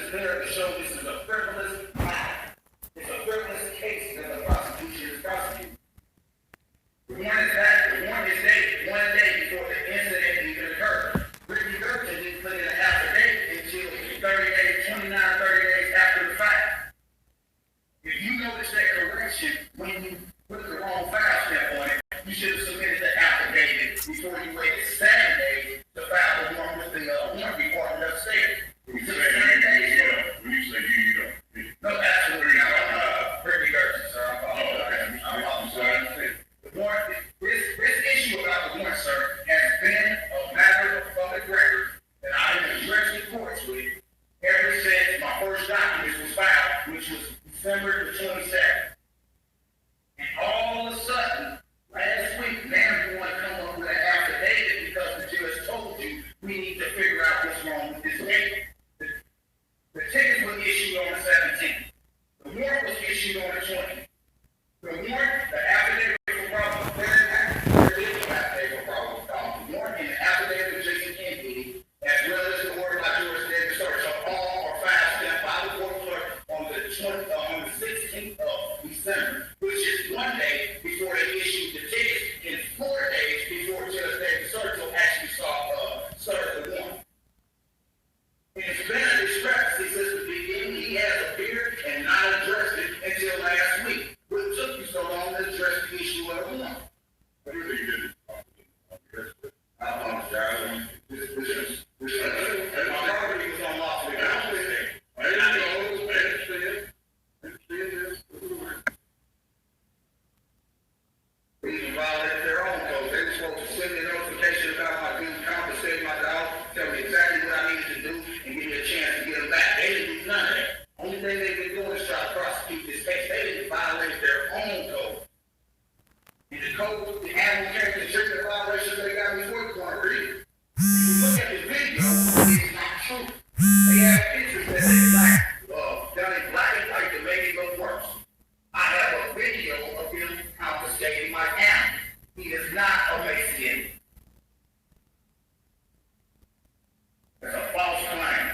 is there to show this is a frivolous matter. It's a frivolous case that the prosecution is prosecuting. The warrant is dated 1 day before the incident even occurred. Ricky Gertson didn't put in an affidavit until 29, 30 days after the fact. If you notice that correction when you put the wrong file stamp on it, you should have submitted the affidavit before you waited 7 days to file the warrant with the warrant department upstairs. When you say you don't. No, absolutely not. Ricky Gertson, sir. I'm sorry. The warrant, this issue about the warrant, sir, has been a matter of public record that I have addressed the courts with ever since my first documents was filed, which was December the 27th. And all of a sudden, last week, now you want to come up with an affidavit because the judge told you we need to figure out what's wrong with this ticket. The ticket was issued on the 17th. The warrant was issued on the 20th. The warrant, the affidavit for probable, there is no affidavit for probable cause. The warrant and the affidavit of Jason Kennedy, as well as the word by George Davis Search, all are filed stamped by the court clerk on the 16th of December, which is 1 day before they issued the ticket, and 4 days before Judge Davis Search actually started the warrant. It's been a discrepancy since the beginning. He has appeared and not addressed it until last week. What took you so long to address the issue of the warrant? What do you think you did? I apologize. This my property was unlawfully bound. I understand this. They even violated their own code. They were supposed to send me a notification about my dues, compensate my dog, tell me exactly what I needed to do, and give me a chance to get them back. They didn't do none of that. Only thing they've been doing is try to prosecute this case. They didn't violate their own code. And the code, the animal character treatment violations they got before the court read. If you look at the video, it's not true. They have pictures that they done in black and white to make it look worse. I have a video of him confiscating my animal. He is not a Mexican. That's a false claim.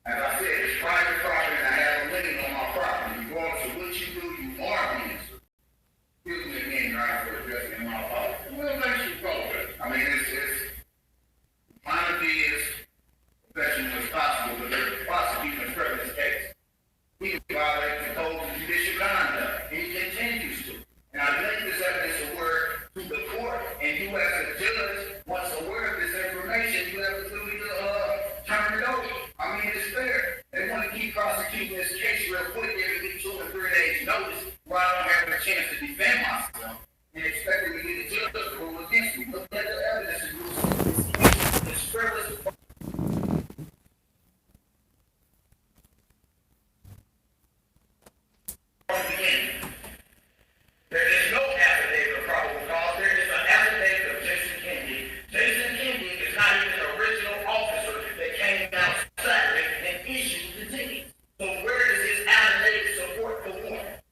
As I said, it's private property and I have a lien on my property. Regardless of what you do, you are being sued. Excuse me again, right, for addressing my apology. Well, thanks for apology. I mean, it's trying to be as professional as possible, but they're prosecuting a frivolous case. He violates the code of judicial conduct, and he continues to. And I bring this evidence of word to the court, and you as a judge, once aware of this information, you have the duty to turn it over. I mean, it's fair. They want to keep prosecuting this case real quick, giving me 2 or 3 days notice where I don't have a chance to defend myself, and expecting to get a judge to rule against me. Look at the evidence and use it's frivolous. There is no affidavit of probable cause. There is an affidavit of Jason Kennedy. Jason Kennedy is not even the original officer that came out Saturday and issued the ticket. So where does his affidavit support the warrant?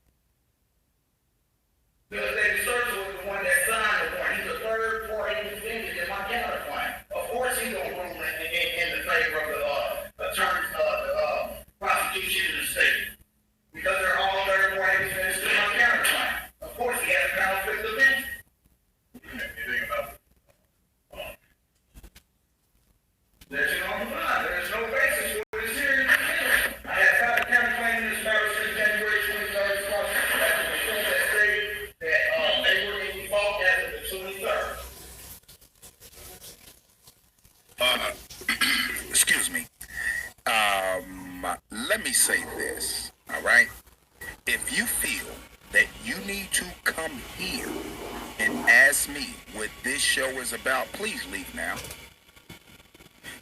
Because they search was the one that signed the warrant. He's a third-party defendant in my counterclaim. Of course, he's going to rule in the favor of the attorney, prosecution in the state. Because they're all third-party defendants in my counterclaim. Of course, he has a conflict of interest. Anything about it? There's no basis for this hearing. I have filed a counterclaim in this matter since January 23rd. That stated that they were in default as of the 23rd. Excuse me. Let me say this, all right? If you feel that you need to come here and ask me what this show is about, please leave now.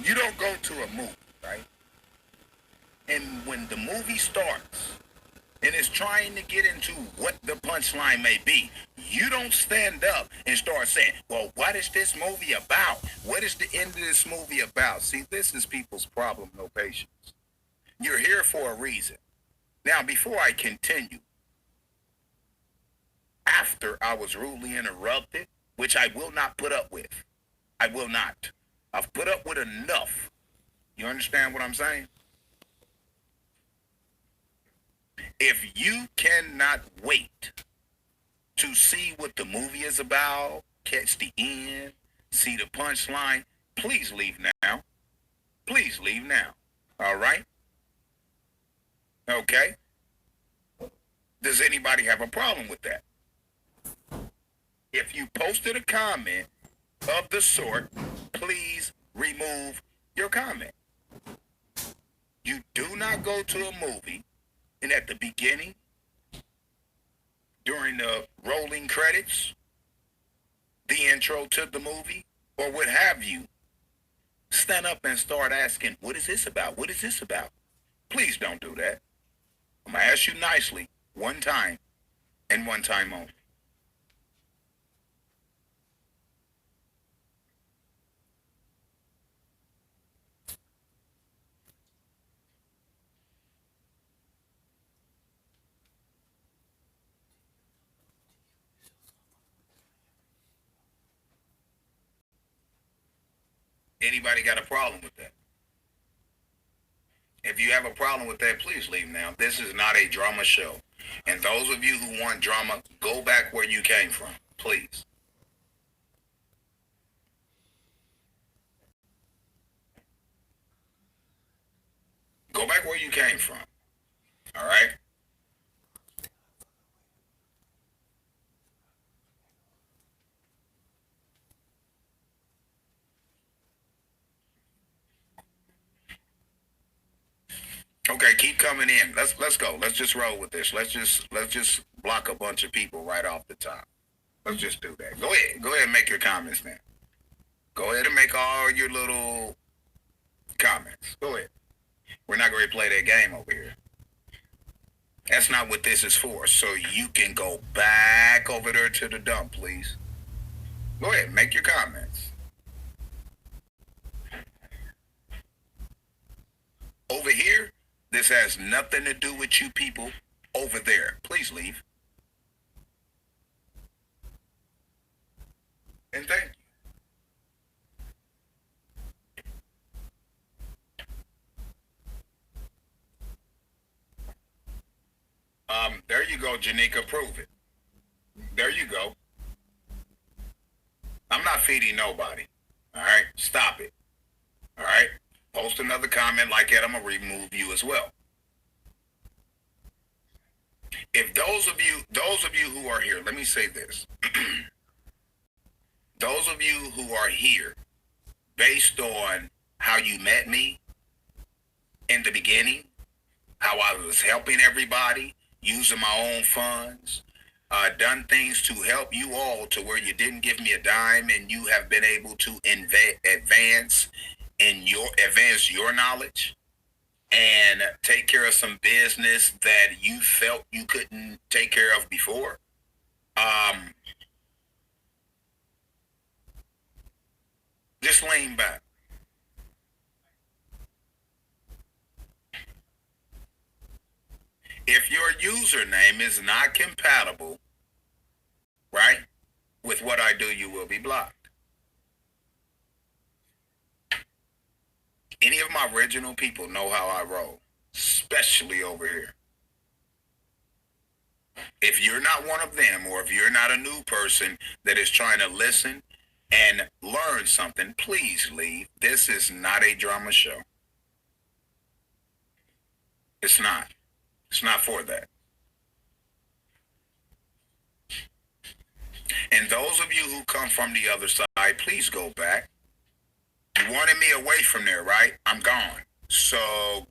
You don't go to a movie, right? And when the movie starts and it's trying to get into what the punchline may be, you don't stand up and start saying, well, what is this movie about? What is the end of this movie about? See, this is people's problem, no patience. You're here for a reason. Now, before I continue, after I was rudely interrupted, which I will not put up with. I will not. I've put up with enough. You understand what I'm saying? If you cannot wait to see what the movie is about, catch the end, see the punchline, please leave now. Please leave now. All right? Okay? Does anybody have a problem with that? If you posted a comment of the sort, please remove your comment. You do not go to a movie and at the beginning, during the rolling credits, the intro to the movie, or what have you, stand up and start asking, what is this about? What is this about? Please don't do that. I'm going to ask you nicely, one time, and one time only. Anybody got a problem with that? If you have a problem with that, please leave now. This is not a drama show. And those of you who want drama, go back where you came from, please. Go back where you came from. All right? Okay, keep coming in. Let's go. Let's just roll with this. Let's just block a bunch of people right off the top. Let's just do that. Go ahead. Go ahead and make your comments now. Go ahead and make all your little comments. Go ahead. We're not going to play that game over here. That's not what this is for. So you can go back over there to the dump, please. Go ahead, make your comments. Over here, this has nothing to do with you people over there. Please leave. And thank you. There you go, Janika, prove it. There you go. I'm not feeding nobody. All right, stop it. All right, post another comment like that. I'm gonna remove you as well. If those of you who are here, let me say this. Those of you who are here based on how you met me in the beginning, how I was helping everybody, using my own funds, done things to help you all to where you didn't give me a dime, and you have been able to advance your knowledge and take care of some business that you felt you couldn't take care of before. Just lean back. If your username is not compatible, right, with what I do, you will be blocked. Any of my original people know how I roll, especially over here. If you're not one of them, or if you're not a new person that is trying to listen and learn something, please leave. This is not a drama show. It's not. It's not for that. And those of you who come from the other side, please go back. You wanted me away from there, right? I'm gone. So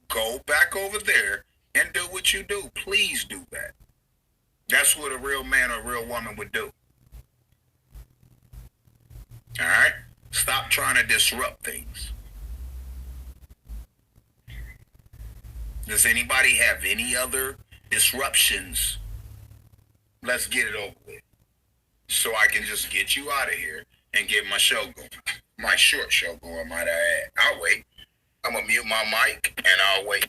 go back over there and do what you do. Please do that. That's what a real man or a real woman would do. All right? Stop trying to disrupt things. Does anybody have any other disruptions? Let's get it over with, so I can just get you out of here and get my show going. My short show going, might I add. I'll wait. I'm going to mute my mic and I'll wait.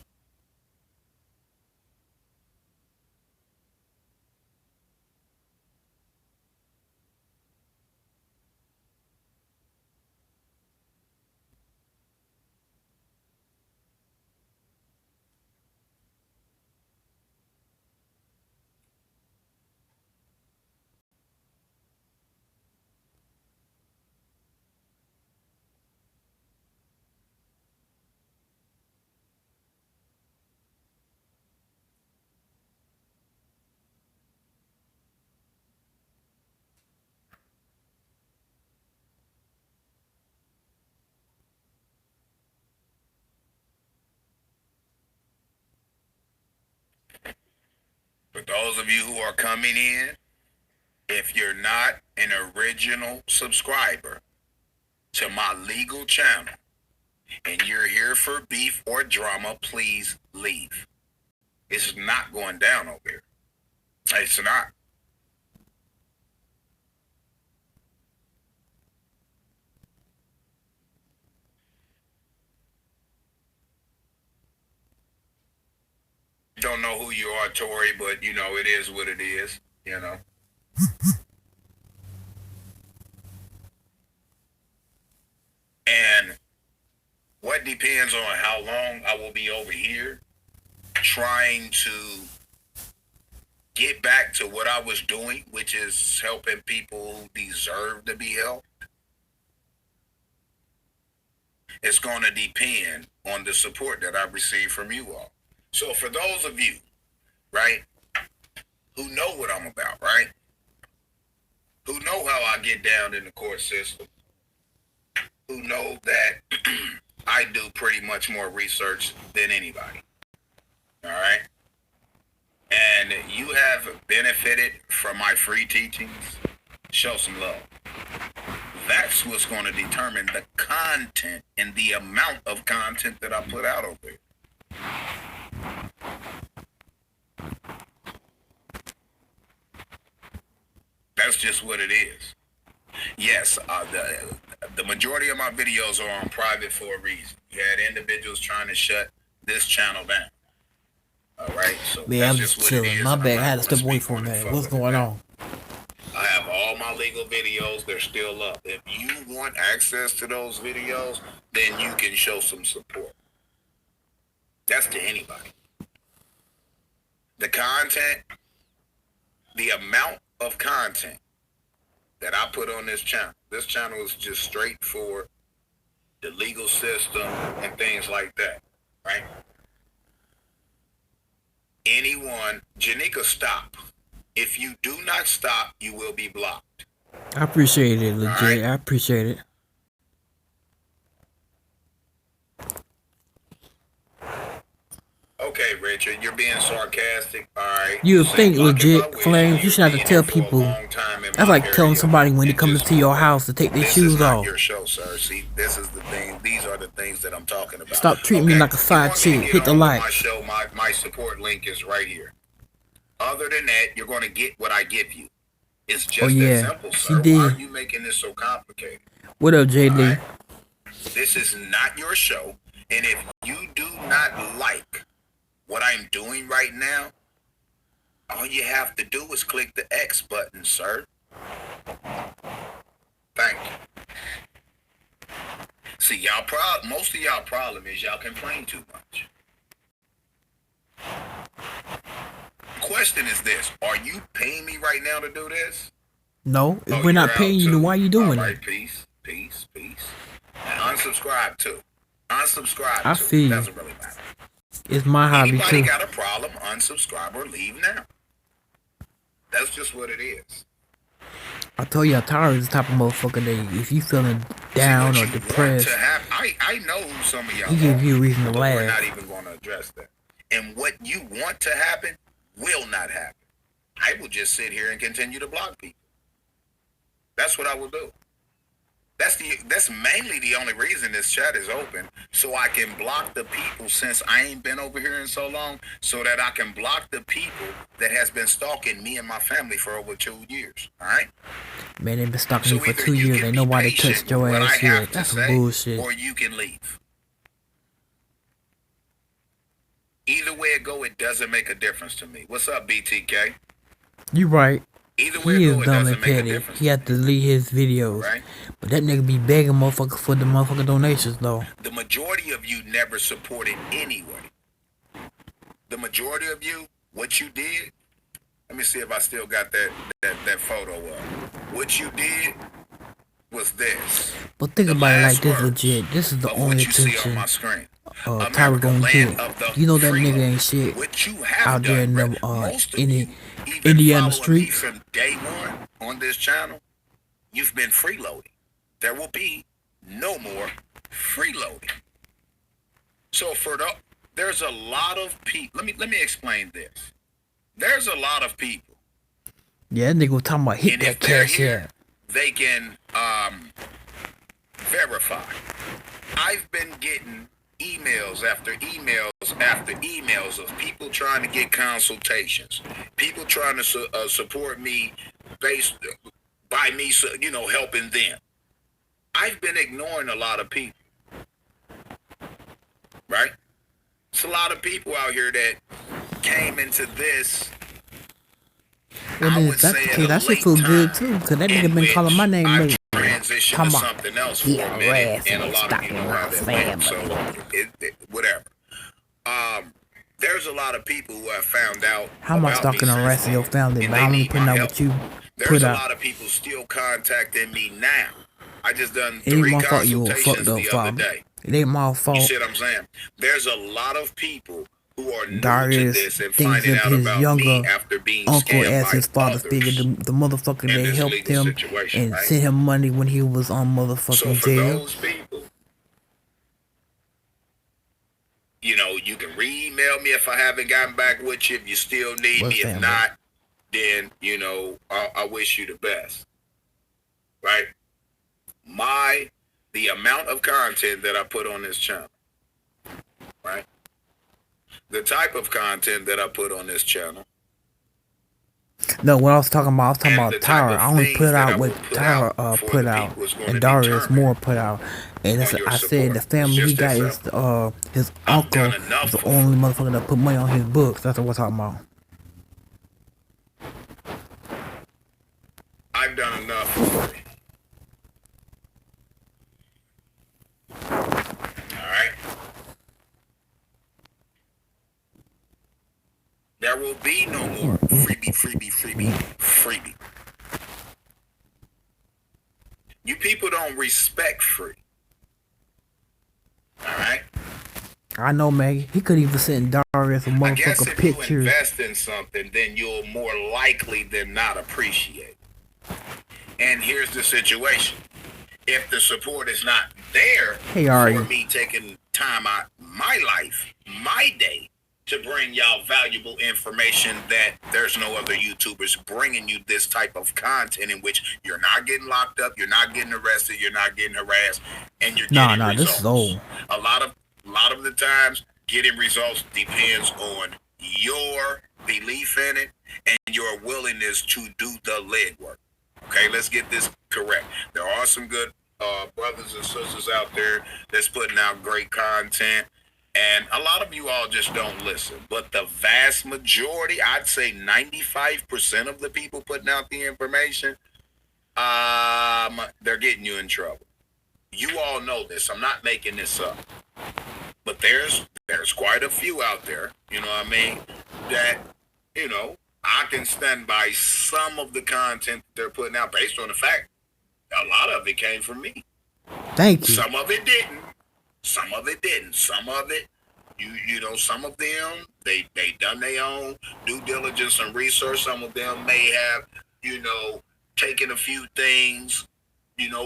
those of you who are coming in, if you're not an original subscriber to my legal channel and you're here for beef or drama, please leave. It's not going down over here. It's not. Don't know who you are, Tori, but you know, it is what it is, you know. And what depends on how long I will be over here trying to get back to what I was doing, which is helping people who deserve to be helped. It's going to depend on the support that I receive from you all. So for those of you, right, who know what I'm about, right, who know how I get down in the court system, who know that I do pretty much more research than anybody, all right, and you have benefited from my free teachings, show some love. That's what's going to determine the content and the amount of content that I put out over here. That's just what it is. Yes, the majority of my videos are on private for a reason. You had individuals trying to shut this channel down. All right, so man, I'm just chilling. My bad. I had to step away for a minute. What's going on? I have all my legal videos. They're still up. If you want access to those videos, then you can show some support. That's to anybody. The content, the amount of content that I put on this channel is just straight for the legal system and things like that, right? Anyone, Janika, stop. If you do not stop, you will be blocked. I appreciate it, legit. Right? I appreciate it. Okay, Richard, you're being sarcastic. All right. You think legit, Flames, you should have to tell people. That's like telling somebody when they come into your house to take their shoes off. Your show, sir. See, this is the thing. These are the things that I'm talking about. Stop treating me like a side chick. Hit the like. My show, my support link is right here. Other than that, you're going to get what I give you. It's just that simple, sir. Why are you making this so complicated? What up, JD? Right? This is not your show, and if you do not like what I'm doing right now, all you have to do is click the X button, sir. Thank you. See, most of y'all problem is y'all complain too much. Question is this: are you paying me right now to do this? No, if we're not paying you, then why are you doing it? Peace. And unsubscribe too. Unsubscribe. I feel you. Doesn't really matter. It's my hobby too. Anybody got a problem? Unsubscribe or leave now. That's just what it is. I told you I'm tired of this type of motherfucker that if you feeling down or depressed, I know who some of y'all he give you a reason to laugh. We're not even going to address that. And what you want to happen will not happen. I will just sit here and continue to block people. That's what I will do. That's mainly the only reason this chat is open, so I can block the people, since I ain't been over here in so long, so that I can block the people that has been stalking me and my family for over 2 years. All right? Man, they've been stalking me for 2 years. Ain't nobody touched your ass yet. That's some bullshit. Or you can leave. Either way it go, it doesn't make a difference to me. What's up, BTK? You right. Either way he it go, is it dumb doesn't and make a petty. difference. He had to delete his videos. Right? But that nigga be begging motherfuckers for the motherfucking donations though. The majority of you never supported anyway. The majority of you, what you did, let me see if I still got that photo up. What you did was this. But think about it like this, legit. This is the only attention Tyra gonna get. You know that nigga ain't shit out there in them Indiana streets. From day one on this channel, you've been freeloading. There will be no more freeloading. So there's a lot of people. Let me explain this. There's a lot of people. Yeah, that nigga was talking about hit that cash app. They can verify. I've been getting emails after emails after emails of people trying to get consultations, people trying to support me based by me, helping them. I've been ignoring a lot of people, right? It's a lot of people out here that came into this. Well, then, if that's the case, that shit feel good too, cause that nigga been calling my name lately. Transition to something else for a minute, and a lot of you know how that went, so whatever. There's a lot of people who have found out. How am I stalking the rest of your family? But I'm only putting out what you put out. There's a lot of people still contacting me now. I just done 3 consultations the other day. It ain't my fault. You see what I'm saying? There's a lot of people who are new Darius to this and thinks finding of out his about younger me after being uncle scammed as by his father's others figure. The motherfucker that helped him and right? sent him money when he was on motherfucking jail. Those people, you can re-email me if I haven't gotten back with you. If you still need me, if not, then I wish you the best. Right? The amount of content that I put on this channel, right? The type of content that I put on this channel. No, what I was talking about Tyra. I only put out what Tyra put out, and Darius Moore put out. And I said the family he got is his uncle is the only motherfucker that put money on his books. That's what we're talking about. I've done enough for you. Alright? There will be no more freebie. You people don't respect free. Alright? I know, Maggie. He could even send Darius a motherfucker picture. If you invest in something, then you'll more likely than not appreciate it. And here's the situation. If the support is not there for me taking time out my life, my day, to bring y'all valuable information that there's no other YouTubers bringing you this type of content in which you're not getting locked up, you're not getting arrested, you're not getting harassed, and you're getting results. This is old. A lot of the times, getting results depends on your belief in it and your willingness to do the legwork. Okay, let's get this correct. There are some good brothers and sisters out there that's putting out great content, and a lot of you all just don't listen. But the vast majority, I'd say 95% of the people putting out the information, they're getting you in trouble. You all know this. I'm not making this up. But there's quite a few out there, you know what I mean, that, I can stand by some of the content they're putting out based on the fact a lot of it came from me. Thank you. Some of it didn't. Some of it didn't. Some of it, some of them, they done their own due diligence and research. Some of them may have, taken a few things,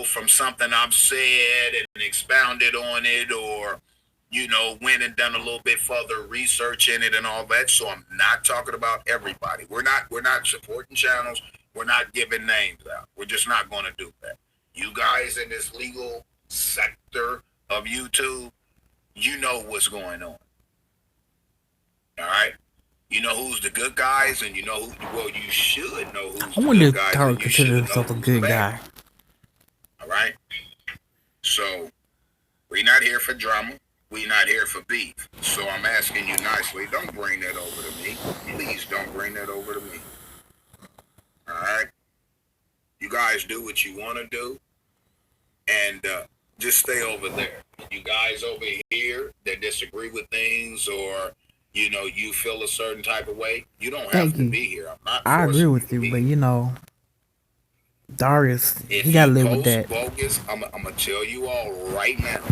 from something I've said and expounded on it, or went and done a little bit further research in it and all that. So I'm not talking about everybody. We're not supporting channels. We're not giving names out. We're just not going to do that. You guys in this legal sector of YouTube, you know what's going on. All right? You know who's the good guys, and you should know who's the good guys. I wonder if Tyra considers himself a good guy. All right? So, we're not here for drama. We're not here for beef. So I'm asking you nicely, don't bring that over to me. Please don't bring that over to me. All right? You guys do what you want to do, and just stay over there. You guys over here that disagree with things, or you feel a certain type of way, you don't have to be here. I agree with you, but Darius, he gotta live with that. Bogus, I'm gonna tell you all right now.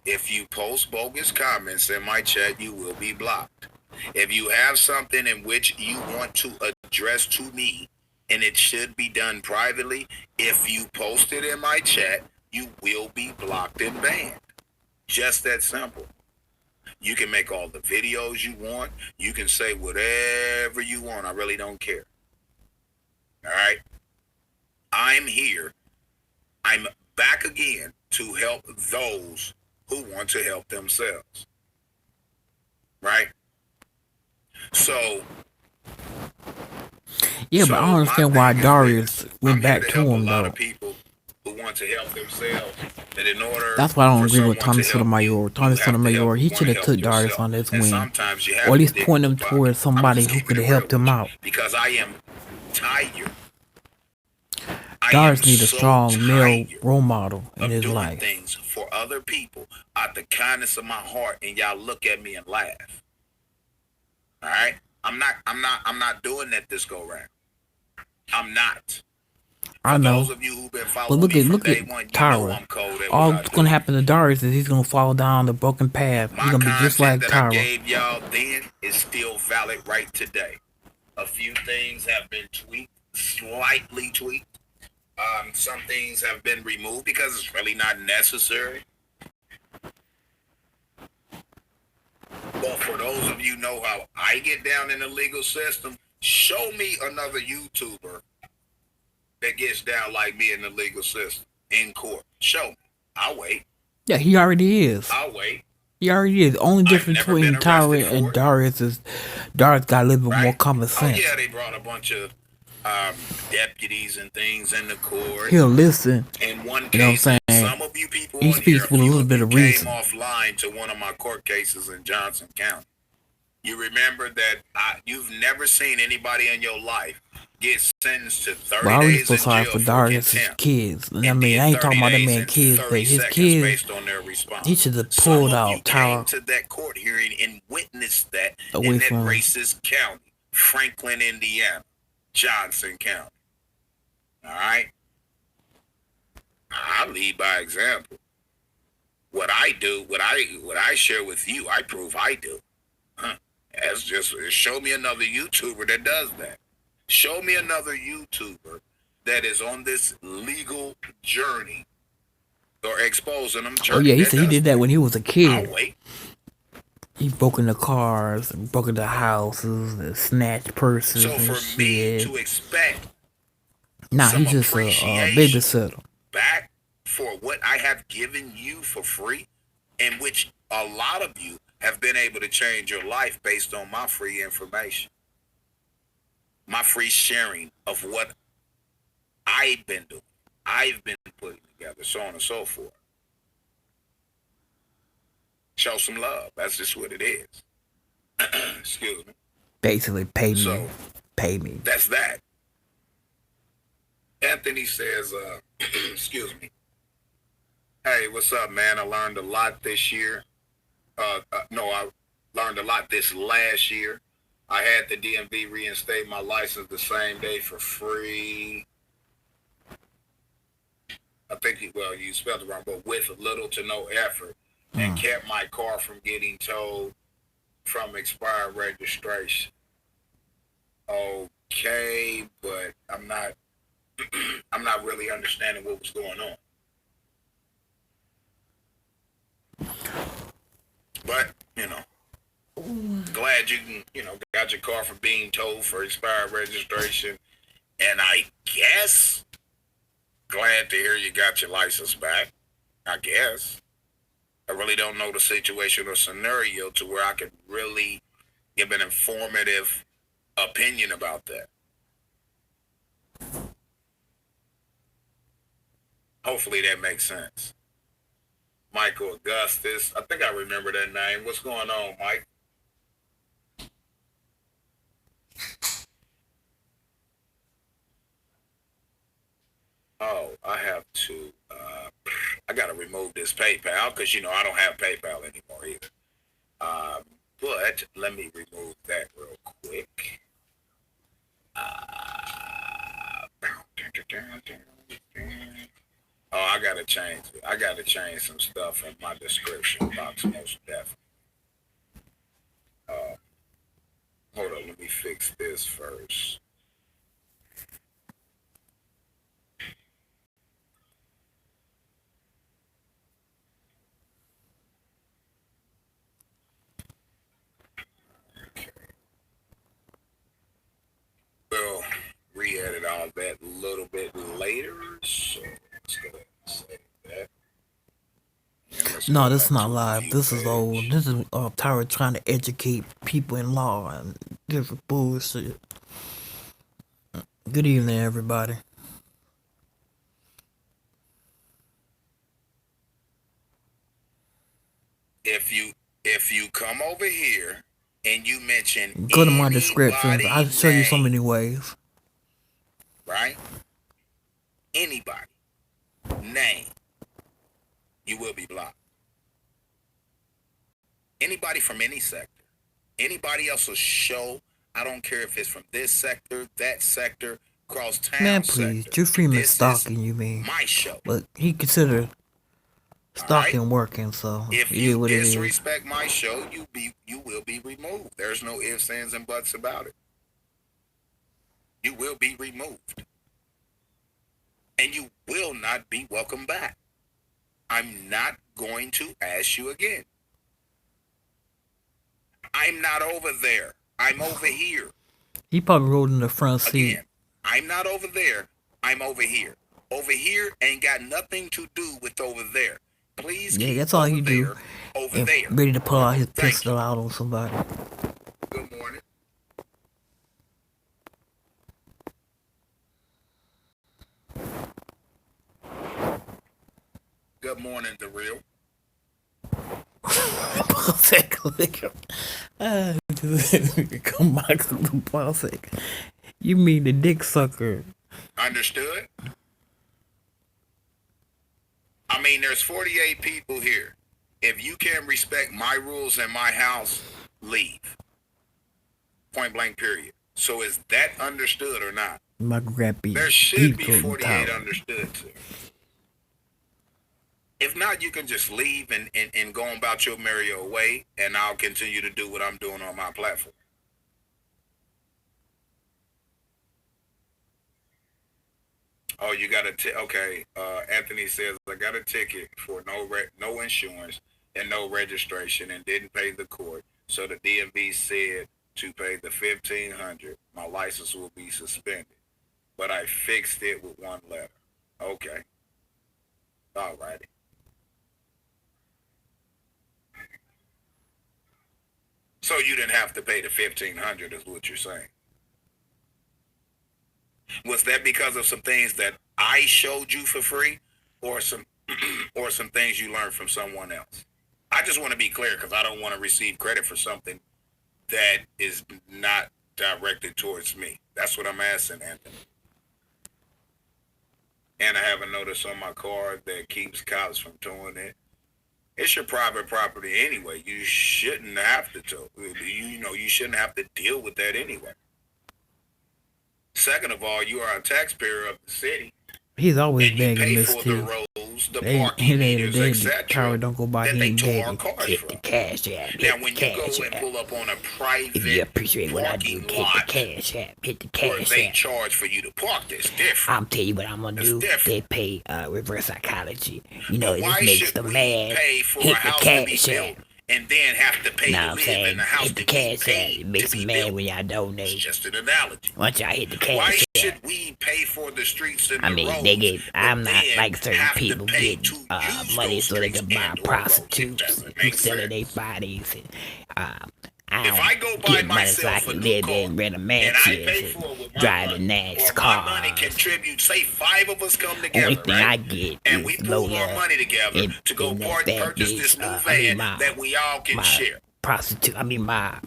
If you post bogus comments in my chat, you will be blocked. If you have something in which you want to address to me, and it should be done privately, if you post it in my chat, you will be blocked and banned. Just that simple. You can make all the videos you want. You can say whatever you want. I really don't care. All right? I'm here. I'm back again to help those who want to help themselves. Right? So yeah, but I don't understand why Darius went back to him though. People who want to help themselves, that in order that's why I don't agree with Tommy Sotomayor. Tommy Sotomayor, he should have took Darius on this wing, or at least point him towards somebody who could have helped him out. Because I am tired. Darius needs a strong male role model in his life. Things for other people out the kindness of my heart, and y'all look at me and laugh. All right, I'm not doing that this go round. I'm not. I know. But look at Tyra. All that's gonna happen to Darius is he's gonna fall down the broken path. He's gonna be just like Tyra. I gave y'all then is still valid right today. A few things have been tweaked, slightly tweaked. Some things have been removed because it's really not necessary. But for those of you know how I get down in the legal system, show me another YouTuber that gets down like me in the legal system in court. Show me. I'll wait. Yeah, he already is. I'll wait. He already is. The only difference between Tyra and Darius is Darius got a little bit more common sense. Oh yeah, they brought a bunch of deputies and things in the court. He'll listen. In one case, you know what I'm saying? Some of you people he speaks with a little bit of reason. Came offline to one of my court cases in Johnson County. You remember that you've never seen anybody in your life get sentenced to 30 well, I days so sorry for Darius' kids. I mean, I ain't talking about that man kids, but his kids, based on their response. He should have pulled out Tyra. To that court hearing and witnessed that in that racist county, Franklin, Indiana, Johnson County. All right? I lead by example. What I do, what I share with you, I prove I do. That's just, show me another YouTuber that does that. Show me another YouTuber that is on this legal journey or exposing them. Oh yeah, he said he did that when he was a kid. I'll wait. He broke into cars, broke into houses, snatched purses and shit. So for me to expect he's just a babysitter. Back for what I have given you for free, in which a lot of you have been able to change your life based on my free information. My free sharing of what I've been doing. I've been putting together, so on and so forth. Show some love. That's just what it is. Excuse me. Basically, pay me. Pay me. That's that. Anthony says, excuse me. Hey, what's up, man? I learned a lot this year. I learned a lot this last year. I had the DMV reinstate my license the same day for free. I think, you spelled it wrong, but with little to no effort, and kept my car from getting towed from expired registration. Okay, but I'm not really understanding what was going on. But, glad you got your car from being towed for expired registration. And I guess, glad to hear you got your license back. I guess. I really don't know the situation or scenario to where I could really give an informative opinion about that. Hopefully that makes sense. Michael Augustus. I think I remember that name. What's going on, Mike? Oh, I have to, I got to remove this PayPal because, I don't have PayPal anymore either. But let me remove that real quick. I got to change it. I got to change some stuff in my description box, most definitely. Hold on, let me fix this first. edit all that a little bit later. So let's go ahead and say that. No, this is not live. This is old. This is Tyra trying to educate people in law and different bullshit. Good evening, everybody. If you come over here and you mention Go to my descriptions. I'll show you so many ways. Right? Anybody name, you will be blocked. Anybody from any sector, anybody else's show, I don't care if it's from this sector, that sector, cross town. Man, please, Drew Freeman stalking you, man. My show. But he considered stalking working, so if it you is what it is. disrespect my show, you will be removed. There's no ifs, ands, and buts about it. You will be removed. And you will not be welcome back. I'm not going to ask you again. I'm not over there. I'm over here. He probably rode in the front seat. Again, I'm not over there. I'm over here. Over here ain't got nothing to do with over there. Please keep that's all he do. Over there. Ready to pull out his pistol out on somebody. Good morning. Good morning, the real. Come back to the plastic. You mean the dick sucker? Understood? I mean, there's 48 people here. If you can't respect my rules in my house, leave. Point blank, period. So is that understood or not? My grappy. There should be 48 understood, sir. If not, you can just leave and go about your merry way, and I'll continue to do what I'm doing on my platform. Oh, you got okay. Anthony says, I got a ticket for no insurance and no registration and didn't pay the court. So the DMV said to pay the $1,500. My license will be suspended. But I fixed it with one letter. Okay. All righty. So you didn't have to pay the $1,500 is what you're saying. Was that because of some things that I showed you for free or some things you learned from someone else? I just want to be clear because I don't want to receive credit for something that is not directed towards me. That's what I'm asking, Anthony. And I have a notice on my car that keeps cops from towing it. It's your private property anyway. You shouldn't have to tow. You shouldn't have to deal with that anyway. Second of all, you are a taxpayer of the city. He's always begging this too. The roads, the parking meters, etc. Car don't go by. That he they tore our begging. cars Get from. the cash app. Now, when you go and pull up on a private if you appreciate what I do, parking hit lot the cash app. Hit the where cash they app. charge for you to park, that's different. I'm tell you what I'm gonna do. Different. They pay reverse psychology. You know, Why this makes them mad. Pay for Hit a the house cash to be app. built and then have to pay to live in the house hit the to be cash app. paid It makes to be them mad built. when y'all donate. It's just an analogy. Once y'all hit the cash Why app. should we pay for the streets and I the mean, roads? they get. I'm not then like certain have to people pay get to use money those so they can streets buy and or prostitutes roads. It doesn't who make selling their sense. bodies. And, If I go buy get money so I myself a can new live there car and rent a and I mansion pay for it with my drive money, the next or car. my money contribute, say 5 of us come together, Only thing right? I get And we is pool Lola our money together to go and that bad purchase bitch, this new van that we all can share. Prostitute. I mean, my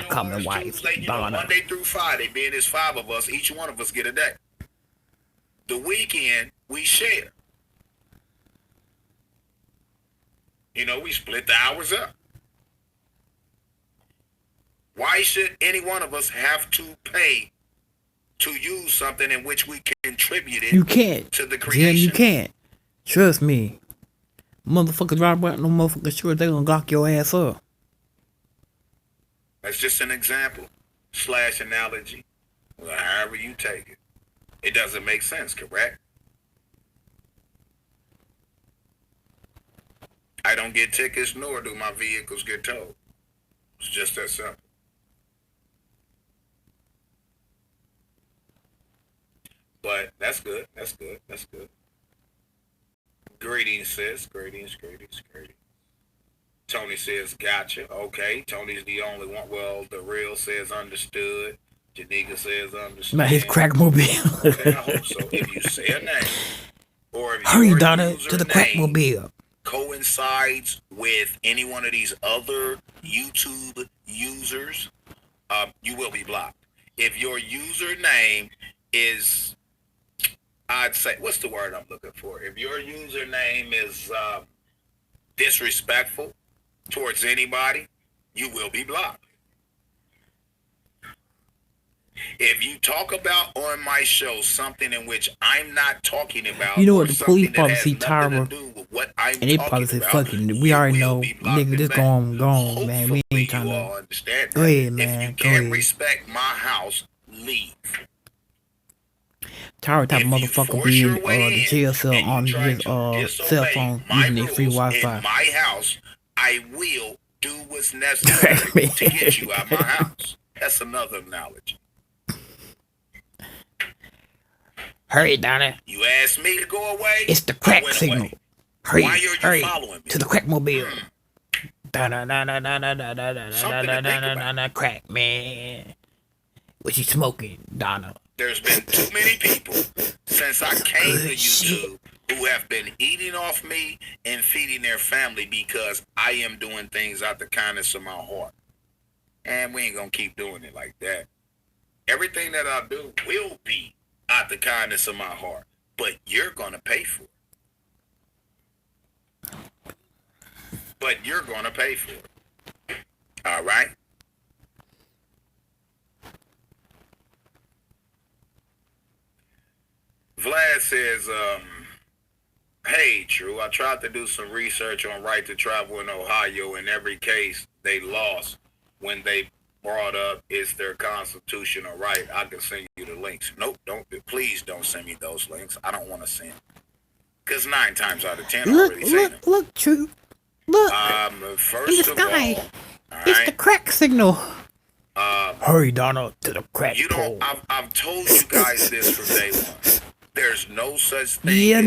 coming wife, Tuesday, Donna. Monday through Friday, being there's 5 of us, each one of us get a day. The weekend, we share. We split the hours up. Why should any one of us have to pay to use something in which we contributed You can't. to the creation? Jim, you can't. Trust me. Motherfucker drive around no motherfucker sure they gonna lock your ass up. That's just an example / analogy. Well, however you take it. It doesn't make sense, correct? I don't get tickets, nor do my vehicles get towed. It's just that simple. That's good. That's good. That's good. Greetings, sis. Greetings. Tony says, gotcha. Okay. Tony's the only one. Well, the real says understood. Janika says understand. Not his crackmobile. Okay, I hope so. If you say a name, or if Hurry, your Donna, to the crackmobile. Coincides with any one of these other YouTube users, you will be blocked. If your username is, I'd say, what's the word I'm looking for? If your username is disrespectful towards anybody, you will be blocked. If you talk about on my show something in which I'm not talking about, you know what, the police probably see Tyra, and they probably say, fucking, we already know, nigga, just go on, man, we ain't trying to, go ahead, man, go ahead. If you can't respect my house, leave. Tyra type of motherfucker be in the jail cell on his cell phone using their free Wi-Fi. In my house, I will do what's necessary to get you out of my house. That's another knowledge. Hurry, Donna. You asked me to go away. It's the crack signal. Hurry, why are you following me? To the crackmobile. Donna, crack, man. What you smoking, Donna? There's been too many people since I came to YouTube who have been eating off me and feeding their family because I am doing things out the kindness of my heart. And we ain't gonna keep doing it like that. Everything that I do will be out the kindness of my heart, but you're gonna pay for it. All right? Vlad says, hey, True, I tried to do some research on right to travel in Ohio. In every case, they lost when they brought up it's their constitutional right. I can send you the links. Nope, please don't send me those links. I don't want to see them. Because 9 times out of 10 I already seen them. Look, True. Look, first in the sky. All, it's the crack signal. Hurry, Donna, to the crack pole. I've told you guys this from day one. There's no such thing as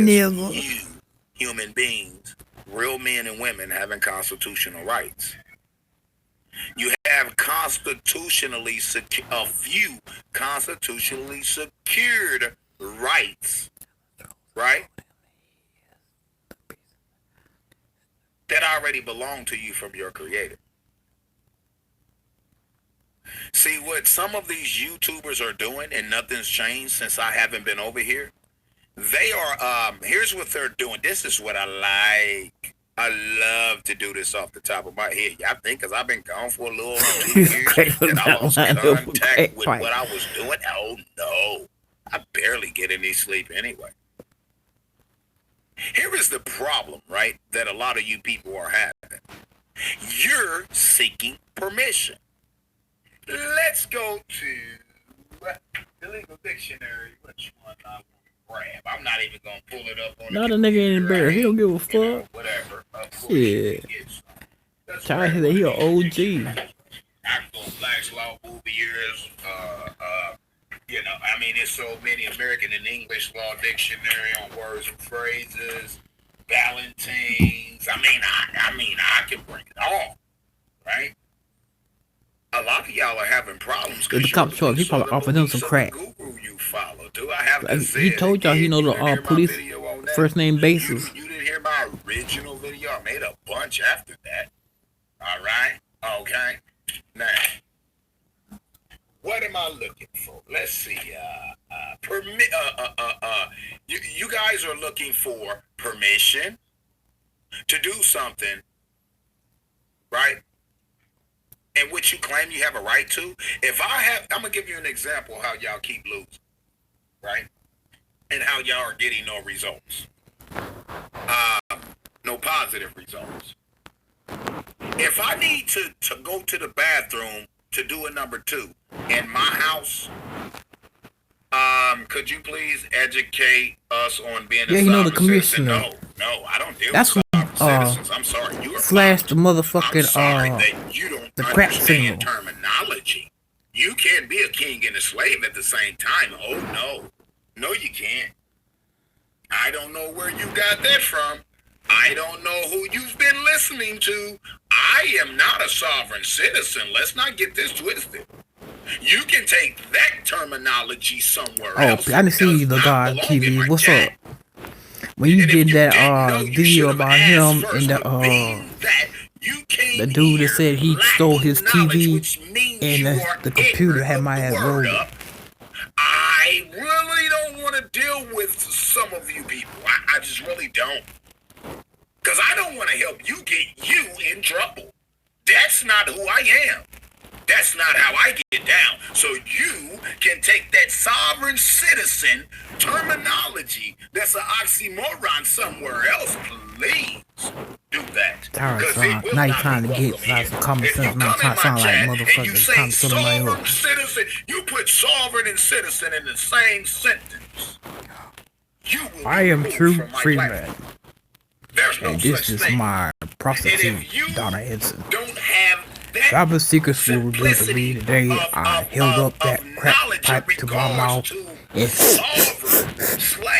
you, human beings, real men and women having constitutional rights. You have a few constitutionally secured rights, right? That already belong to you from your creator. See, what some of these YouTubers are doing, and nothing's changed since I haven't been over here, they are, here's what they're doing. This is what I like. I love to do this off the top of my head. Y'all think because I've been gone for a little over 2 years that I lost contact with what I was doing? Oh, no. I barely get any sleep anyway. Here is the problem, right, that a lot of you people are having. You're seeking permission. Let's go to the legal dictionary. Which one I want to grab? I'm not even going to pull it up on not a nigga ain't embarrassed. He don't give a fuck. You know, whatever. Yeah. Try to say he an OG. Actual Black's Law movie years. You know, I mean, there's so many American and English law dictionary on words and phrases, Valentines. I I can bring it on, right? A lot of y'all are having problems because the cop showed he probably offered them some crack. You follow. Do I have to say he told y'all he know the police first name basis. You didn't hear my original video. I made a bunch after that. All right. Okay. Now, what am I looking for? Let's see. You guys are looking for permission to do something, right? And which you claim you have a right to. I'm gonna give you an example of how y'all keep losing, right? And how y'all are getting no results, no positive results. If I need to go to the bathroom to do a number 2 in my house, could you please educate us on being a you know the commissioner. No, I don't deal that's with citizens. I'm sorry. You are flash the motherfucking that you don't the crack signal terminology. You can't be a king and a slave at the same time. Oh no, you can't. I don't know where you got that from. I don't know who you've been listening to. I am not a sovereign citizen. Let's not get this twisted. You can take that terminology somewhere else. I didn't see the God TV. What's up? When you did that video about him and the dude that said he stole his TV and the computer had my ass rolling. I really don't want to deal with some of you people. I just really don't. Because I don't want to help you get you in trouble. That's not who I am. That's not how I get down. So you can take that sovereign citizen terminology that's an oxymoron somewhere else. Please do that. Now you're trying to get some common sense. Now trying to sound like motherfuckers. Trying to sovereign citizen, you put sovereign and citizen in the same sentence. I am true freeman. There's no and this is my prostitute, Donna Henson. Don't have Cyber secrets were revealed to me today. I held up that crack pipe to my mouth and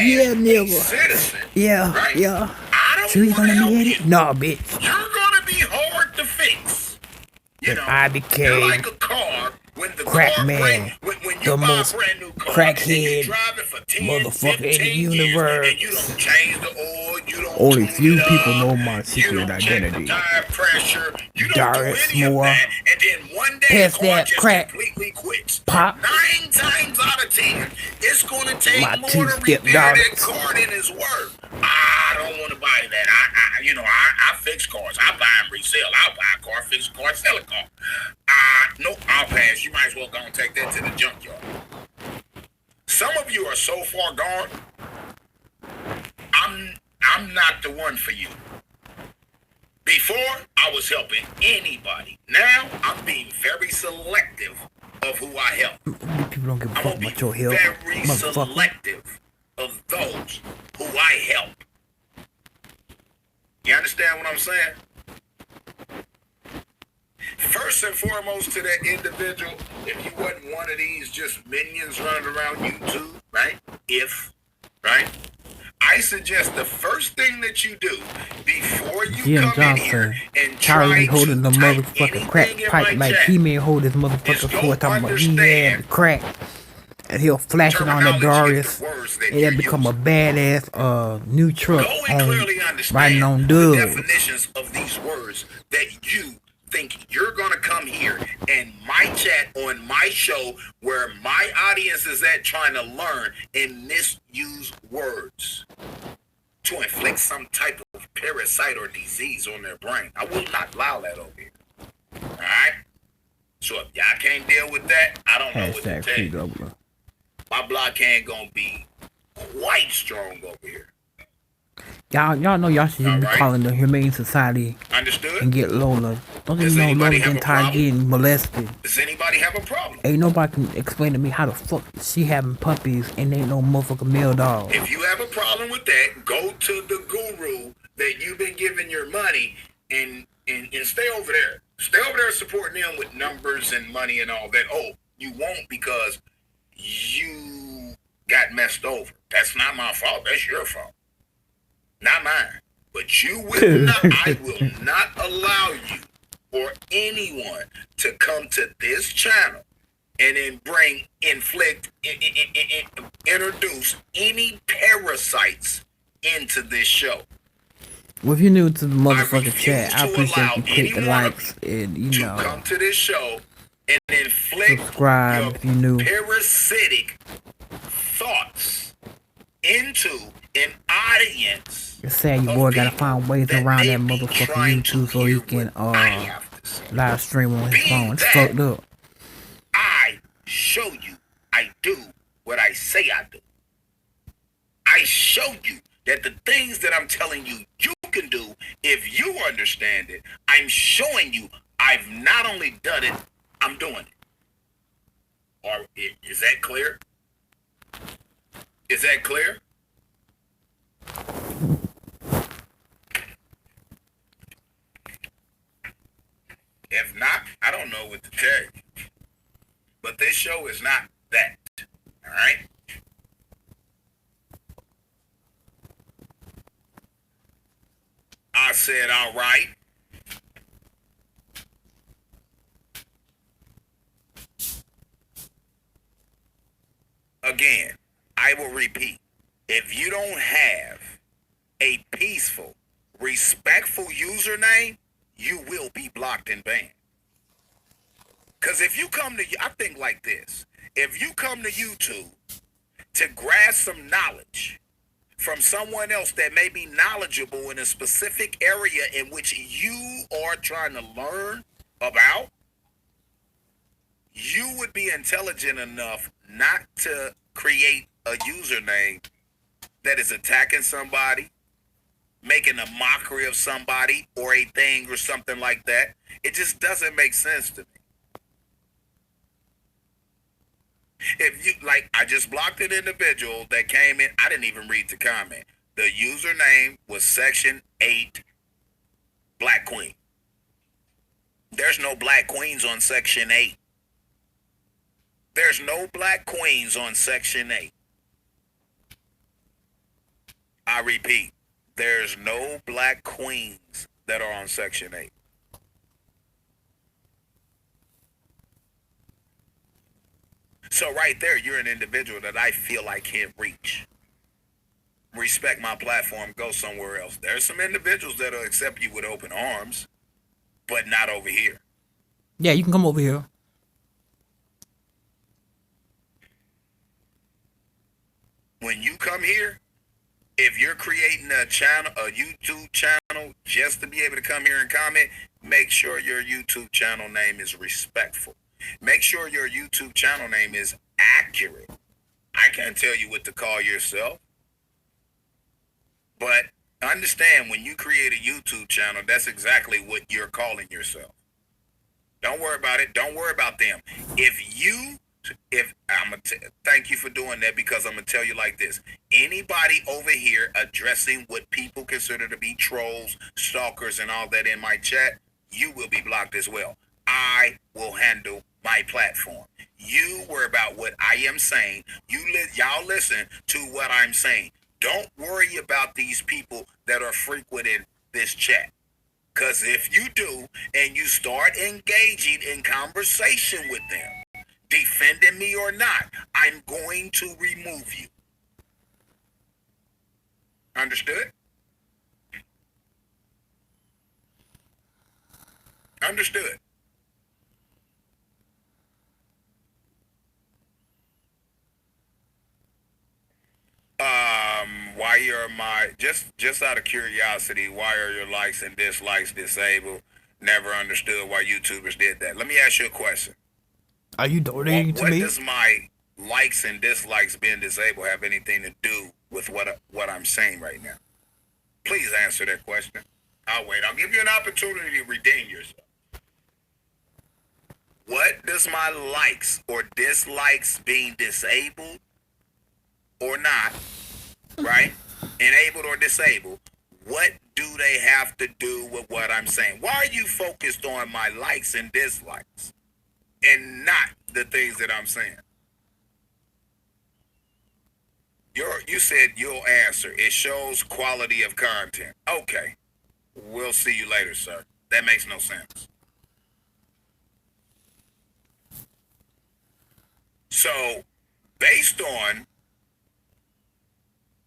yeah, nigga. Yeah. So you gonna let me hit it? Nah, bitch. You're gonna be hard to fix. You know, I became like a car when the crack car man, when the most crackhead motherfucker in the universe. And you don't change the oil, you don't only few people know my secret identity. Pressure, Darius Moore. And then one day pass that crack. Completely quits. Pop. 9 times out of 10, it's gonna take my more to repair that car than it's worth. I don't want to buy that. I fix cars. I buy and resell. I'll buy a car, fix a car, sell a car. No, I'll pass. You might as well go and take that to the junkyard. Some of you are so far gone. I'm not the one for you. Before, I was helping anybody. Now, I'm being very selective of who I help. People don't give a fuck about your help. Very selective of those who I help. You understand what I'm saying? First and foremost to that individual, if you wasn't one of these just minions running around YouTube, right? I suggest the first thing that you do before you come in here and try to holding the motherfucking crack pipe like he may hold his motherfucking foot talking about he had the crack. And he'll flash it on that Darius, and it'll become a badass new truck riding on dubs. Definitions of these words that you think you're gonna come here and my chat on my show where my audience is at trying to learn and misuse words to inflict some type of parasite or disease on their brain. I will not allow that over here. Alright? So if y'all can't deal with that, I don't know what to tell you. My blockade gonna be quite strong over here. Y'all know y'all should be calling the Humane Society. Understood? And get Lola. Don't you know Lola getting tired getting molested? Does anybody have a problem? Ain't nobody can explain to me how the fuck she having puppies and ain't no motherfucking male dog. If you have a problem with that, go to the guru that you've been giving your money and stay over there. Stay over there supporting them with numbers and money and all that. Oh, you won't because you got messed over. That's not my fault. That's your fault. Not mine. But you will not, I will not allow you or anyone to come to this channel and then introduce any parasites into this show. Well, if you're new to the motherfucking chat, I appreciate you click the likes and, you know, come to this show and inflict subscribe if you're new. Parasitic thoughts into an audience. It's sad your boy gotta find ways around that motherfucking YouTube so he can live stream on his phone. It's fucked up. I show you I do what I say I do. I show you that the things that I'm telling you you can do if you understand it. I'm showing you I've not only done it, I'm doing it. Or is that clear? Is that clear? If not, I don't know what to tell you. But this show is not that. All right? I said, all right. Again, I will repeat. If you don't have a peaceful, respectful username, you will be blocked and banned. Because if you come to, I think like this. If you come to YouTube to grasp some knowledge from someone else that may be knowledgeable in a specific area in which you are trying to learn about, you would be intelligent enough not to create a username that is attacking somebody, making a mockery of somebody or a thing or something like that. It just doesn't make sense to me. If you, like, I just blocked an individual that came in, I didn't even read the comment. The username was Section 8 Black Queen. There's no Black Queens on Section 8. There's no Black Queens on Section 8. I repeat, there's no Black Queens that are on Section 8. So right there, you're an individual that I feel I can't reach. Respect my platform, go somewhere else. There's some individuals that'll accept you with open arms, but not over here. Yeah, you can come over here. When you come here, if you're creating a channel, a YouTube channel, just to be able to come here and comment, make sure your YouTube channel name is respectful. Make sure your YouTube channel name is accurate. I can't tell you what to call yourself, but understand when you create a YouTube channel, that's exactly what you're calling yourself. Don't worry about it. Don't worry about them. Thank you for doing that, because I'm gonna tell you like this: anybody over here addressing what people consider to be trolls, stalkers, and all that in my chat, you will be blocked as well. I will handle my platform. You worry about what I am saying. Y'all listen to what I'm saying. Don't worry about these people that are frequenting this chat. Because if you do, and you start engaging in conversation with them, defending me or not, I'm going to remove you. Understood? Understood. Why are my, just out of curiosity, why are your likes and dislikes disabled? Never understood why YouTubers did that. Let me ask you a question. Are you donating to What me? does my likes and dislikes being disabled have anything to do with what I'm saying right now? Please answer that question. I'll wait. I'll give you an opportunity to redeem yourself. What does my likes or dislikes being disabled or not, right? Enabled or disabled, what do they have to do with what I'm saying? Why are you focused on my likes and dislikes and not the things that I'm saying? You said you'll answer. It shows quality of content. Okay. We'll see you later, sir. That makes no sense. So, based on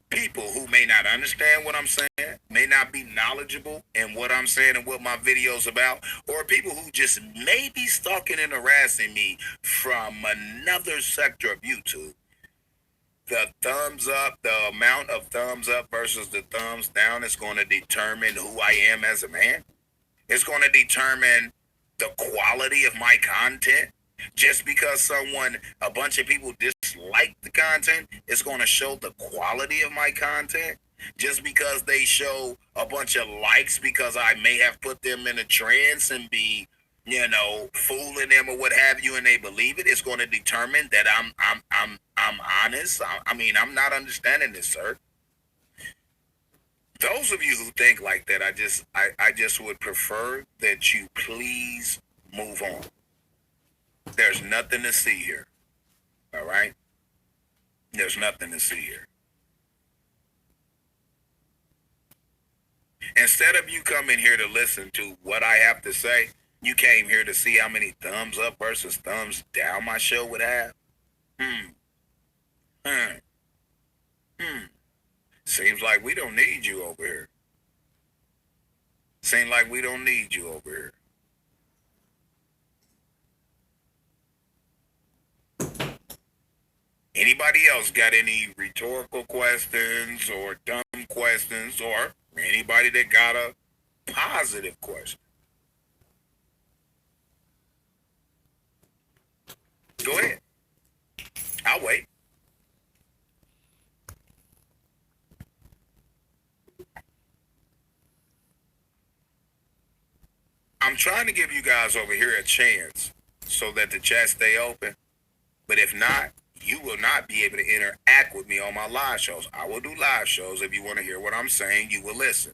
people who may not understand what I'm saying, may not be knowledgeable in what I'm saying and what my video's about, or people who just may be stalking and harassing me from another sector of YouTube, the thumbs up, the amount of thumbs up versus the thumbs down is going to determine who I am as a man. It's going to determine the quality of my content. Just because a bunch of people dislike the content, it's going to show the quality of my content. Just because they show a bunch of likes because I may have put them in a trance and be, fooling them or what have you, and they believe it, it's going to determine that I'm honest. I'm not understanding this, sir. Those of you who think like that, I just would prefer that you please move on. There's nothing to see here. All right? There's nothing to see here. Instead of you coming here to listen to what I have to say, you came here to see how many thumbs up versus thumbs down my show would have. Hmm. Hmm. Hmm. Seems like we don't need you over here. Seems like we don't need you over here. Anybody else got any rhetorical questions or dumb questions, or anybody that got a positive question? Go ahead. I'll wait. I'm trying to give you guys over here a chance so that the chat stay open. But if not, you will not be able to interact with me on my live shows. I will do live shows. If you want to hear what I'm saying, you will listen.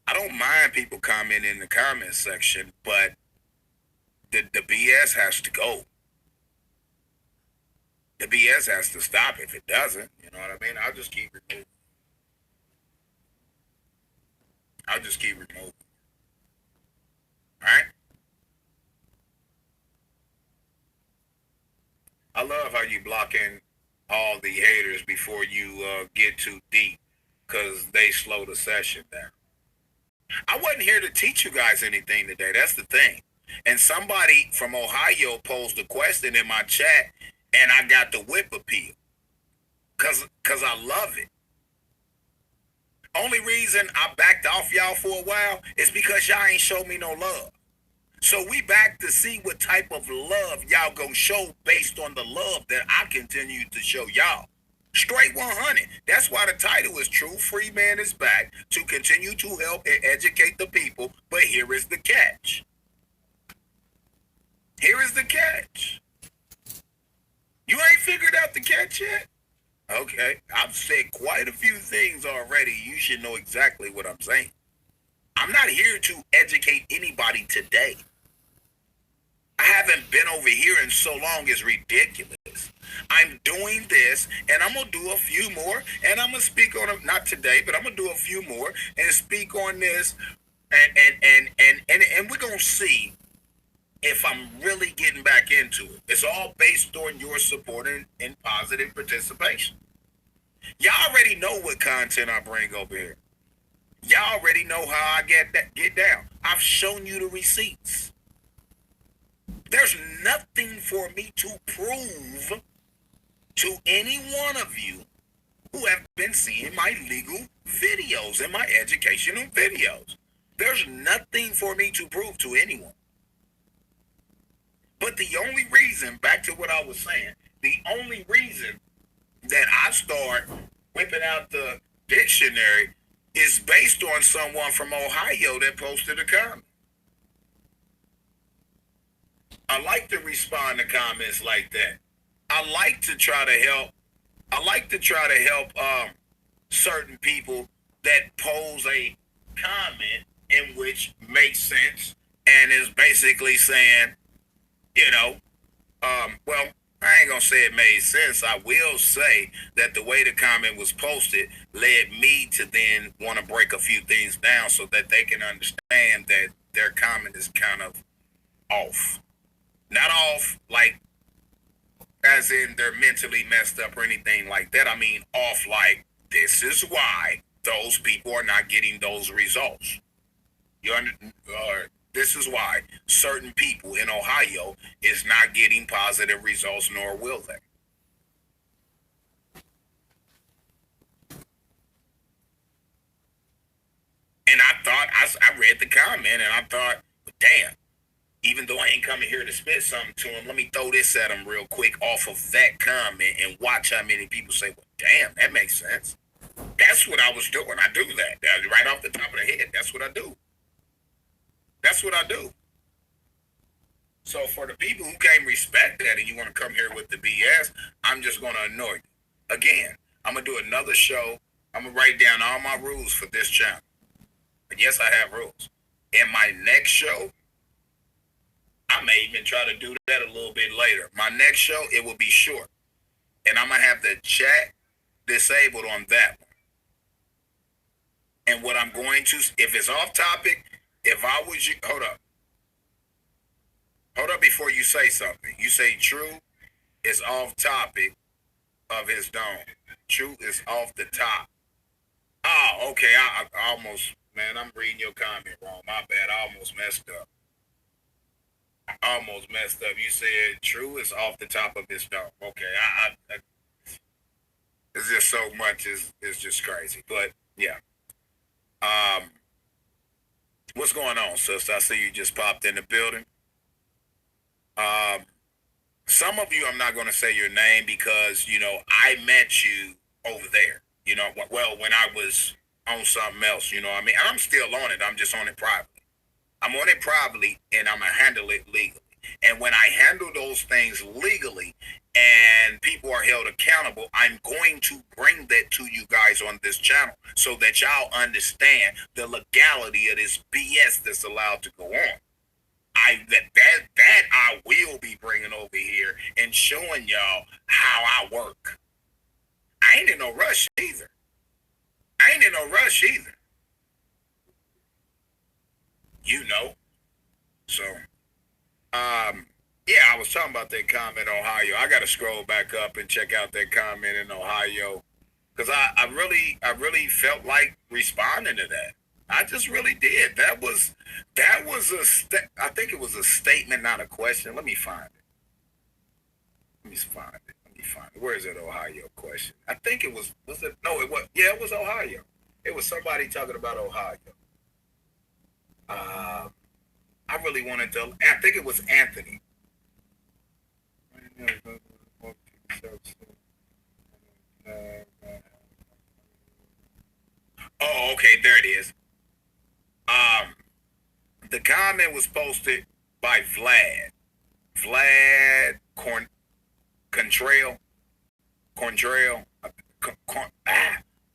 I don't mind people commenting in the comment section, but the BS has to go. The BS has to stop if it doesn't. You know what I mean? I'll just keep removing. All right? I love how you blocking all the haters before you get too deep, because they slow the session down. I wasn't here to teach you guys anything today. That's the thing. And somebody from Ohio posed a question in my chat, and I got the whip appeal. Cause I love it. Only reason I backed off y'all for a while is because y'all ain't showed me no love. So we back to see what type of love y'all gonna show based on the love that I continue to show y'all. Straight 100. That's why the title is True Freeman is back to continue to help and educate the people. But here is the catch. Here is the catch. You ain't figured out the catch yet? Okay. I've said quite a few things already. You should know exactly what I'm saying. I'm not here to educate anybody today. I haven't been over here in so long, it's ridiculous. I'm doing this, and I'm gonna do a few more, and I'm gonna speak on them, not today, but I'm gonna do a few more and speak on this, and we're gonna see if I'm really getting back into it. It's all based on your support and positive participation. Y'all already know what content I bring over here. Y'all already know how I get down. I've shown you the receipts. There's nothing for me to prove to any one of you who have been seeing my legal videos and my educational videos. There's nothing for me to prove to anyone. But the only reason, back to what I was saying, the only reason that I start whipping out the dictionary is based on someone from Ohio that posted a comment. I like to respond to comments like that. I like to try to help. Certain people that pose a comment in which makes sense and is basically saying, well, I ain't gonna say it made sense. I will say that the way the comment was posted led me to then want to break a few things down so that they can understand that their comment is kind of off. Not off like as in they're mentally messed up or anything like that. I mean off like this is why those people are not getting those results. This is why certain people in Ohio is not getting positive results, nor will they. And I read the comment and I thought, damn, even though I ain't coming here to spit something to him, let me throw this at him real quick off of that comment and watch how many people say, well, damn, that makes sense. That's what I was doing. I do that. Right off the top of the head. That's what I do. That's what I do. So for the people who can't respect that and you want to come here with the BS, I'm just going to annoy you. Again, I'm going to do another show. I'm going to write down all my rules for this channel. And yes, I have rules. In my next show, I may even try to do that a little bit later. My next show, it will be short. And I'm going to have the chat disabled on that one. And what I'm going to, if it's off topic, if I was you, hold up before you say something. You say true is off topic of his dome. True is off the top. Oh, okay. I almost, man, I'm reading your comment wrong. My bad. I almost messed up. You said true is off the top of his dome. Okay. It's just so much is just crazy. But yeah. Um, what's going on, sister? I see you just popped in the building. Um, some of you, I'm not going to say your name because I met you over there. Well, when I was on something else, you know what I mean. And I'm still on it. I'm just on it privately. I'm on it privately, and I'm gonna handle it legally. And when I handle those things legally, and people are held accountable, I'm going to bring that to you guys on this channel so that y'all understand the legality of this BS that's allowed to go on. That I will be bringing over here and showing y'all how I work. I ain't in no rush either. So, yeah, I was talking about that comment in Ohio. I got to scroll back up and check out that comment in Ohio because I really felt like responding to that. I just really did. That was I think it was a statement, not a question. Let me find it. Where is that Ohio question? I think it was it? No, it was. Yeah, it was Ohio. It was somebody talking about Ohio. I really wanted to. I think it was Anthony. Oh, okay, there it is. The comment was posted by Vlad Contrail, Corntrail,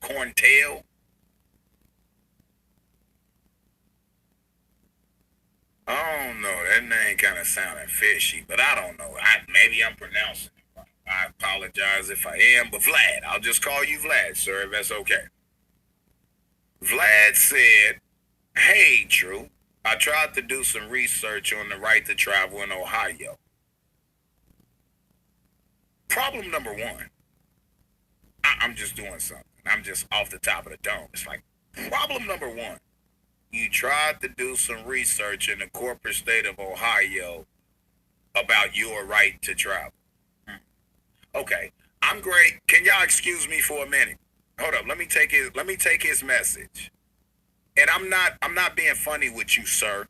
Corntail. I don't know. That name kind of sounded fishy, but I don't know. Maybe I'm pronouncing it wrong. I apologize if I am, but Vlad, I'll just call you Vlad, sir, if that's okay. Vlad said, "Hey, True, I tried to do some research on the right to travel in Ohio. Problem number one, I'm just doing something. I'm just off the top of the dome. It's like, problem number one, you tried to do some research in the corporate state of Ohio about your right to travel. Okay, I'm great. Can y'all excuse me for a minute? Hold up. Let me take his message. And I'm not being funny with you, sir.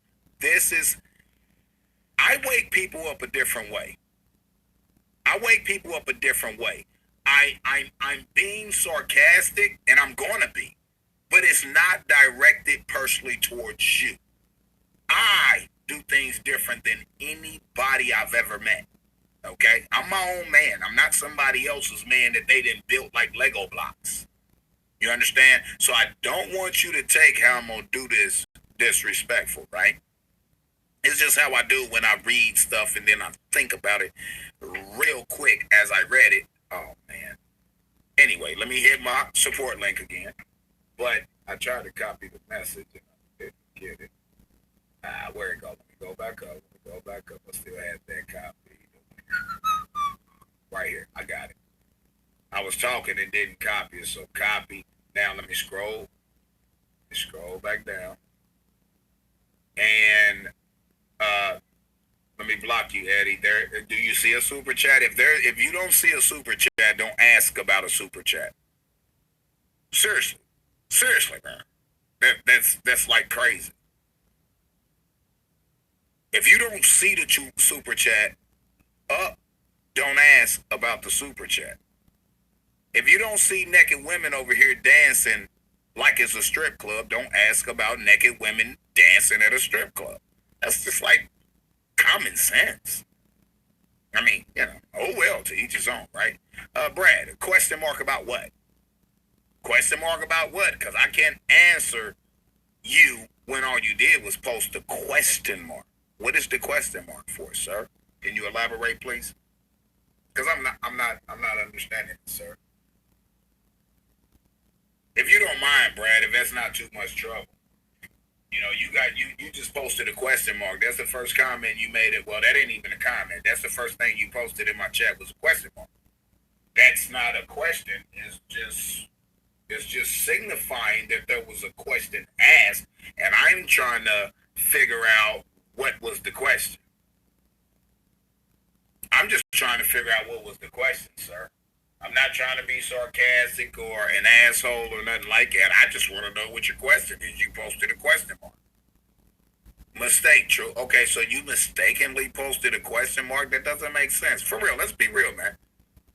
I wake people up a different way. I'm being sarcastic, and I'm gonna be, but it's not directed personally towards you. I do things different than anybody I've ever met. Okay? I'm my own man. I'm not somebody else's man that they didn't build like Lego blocks. You understand? So I don't want you to take how I'm gonna do this disrespectful, right? It's just how I do when I read stuff and then I think about it real quick as I read it. Oh man. Anyway, let me hit my support link again. But I tried to copy the message and I didn't get it. Where it go? Let me go back up. I still have that copy. Right here. I got it. I was talking and didn't copy it, so copy. Now let me scroll. Scroll back down. And let me block you, Eddie. There, do you see a super chat? If you don't see a super chat, don't ask about a super chat. Seriously, man. That's like crazy. If you don't see the super chat up, don't ask about the super chat. If you don't see naked women over here dancing like it's a strip club, don't ask about naked women dancing at a strip club. That's just like common sense. I mean, oh well, to each his own, right? Brad, a question mark about what? Question mark about what? Because I can't answer you when all you did was post a question mark. What is the question mark for, sir? Can you elaborate, please? Because I'm not understanding it, sir. If you don't mind, Brad, if that's not too much trouble. You know, you just posted a question mark. That's the first comment you made. Well, that ain't even a comment. That's the first thing you posted in my chat was a question mark. That's not a question. It's just signifying that there was a question asked, and I'm trying to figure out what was the question. I'm just trying to figure out what was the question, sir. I'm not trying to be sarcastic or an asshole or nothing like that. I just want to know what your question is. You posted a question mark. Mistake, true. Okay, so you mistakenly posted a question mark? That doesn't make sense. For real, let's be real, man.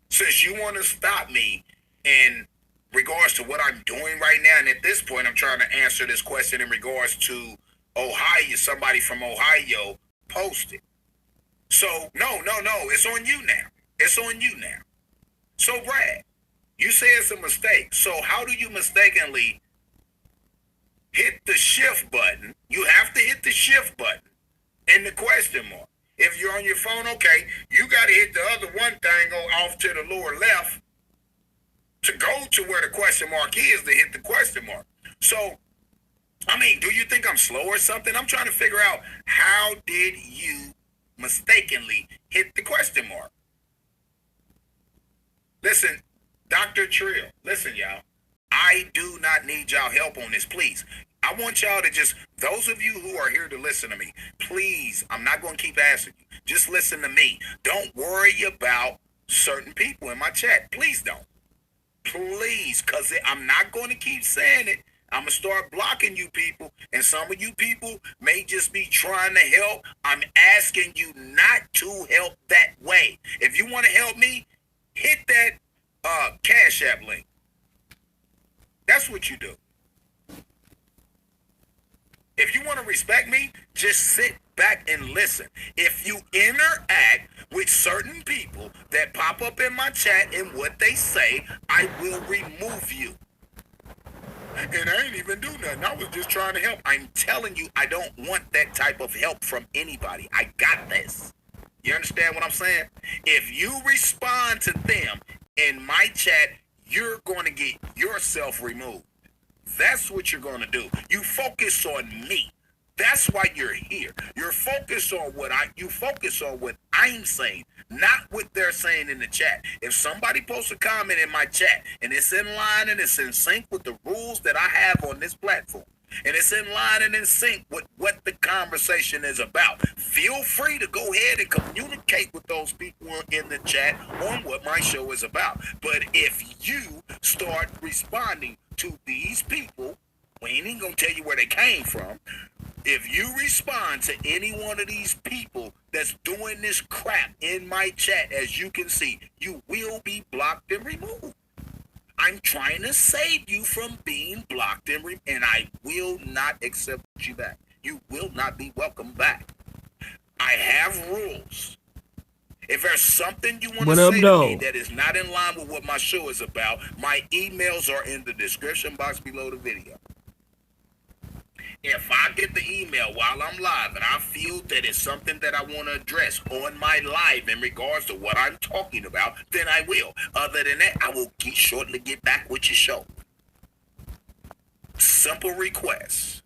Since you want to stop me in regards to what I'm doing right now, and at this point I'm trying to answer this question in regards to Ohio, somebody from Ohio posted. So, no, it's on you now. It's on you now. So, Brad, you say it's a mistake. So how do you mistakenly hit the shift button? You have to hit the shift button and the question mark. If you're on your phone, okay, you got to hit the other one thing, go off to the lower left to go to where the question mark is to hit the question mark. So, I mean, do you think I'm slow or something? I'm trying to figure out, how did you mistakenly hit the question mark? Listen, Dr. Trill, listen, y'all. I do not need y'all help on this, please. I want y'all to just, those of you who are here to listen to me, please, I'm not going to keep asking you. Just listen to me. Don't worry about certain people in my chat. Please don't. Please, because I'm not going to keep saying it. I'm going to start blocking you people, and some of you people may just be trying to help. I'm asking you not to help that way. If you want to help me, hit that Cash App link. That's what you do. If you want to respect me, just sit back and listen. If you interact with certain people that pop up in my chat and what they say, I will remove you. And I ain't even do nothing. I was just trying to help. I'm telling you, I don't want that type of help from anybody. I got this. You understand what I'm saying? If you respond to them in my chat, you're going to get yourself removed. That's what you're going to do. You focus on me. That's why you're here. You're focused on what I'm saying, not what they're saying in the chat. If somebody posts a comment in my chat and it's in line and it's in sync with the rules that I have on this platform, and it's in line and in sync with what the conversation is about, feel free to go ahead and communicate with those people in the chat on what my show is about. But if you start responding to these people, we ain't even gonna tell you where they came from. If you respond to any one of these people that's doing this crap in my chat, as you can see, you will be blocked and removed. I'm trying to save you from being blocked and I will not accept you back. You will not be welcome back. I have rules. If there's something you want to say to me that is not in line with what my show is about, my emails are in the description box below the video. If I get the email while I'm live and I feel that it's something that I want to address on my live in regards to what I'm talking about, then I will. Other than that, I will shortly get back with your show. Simple request.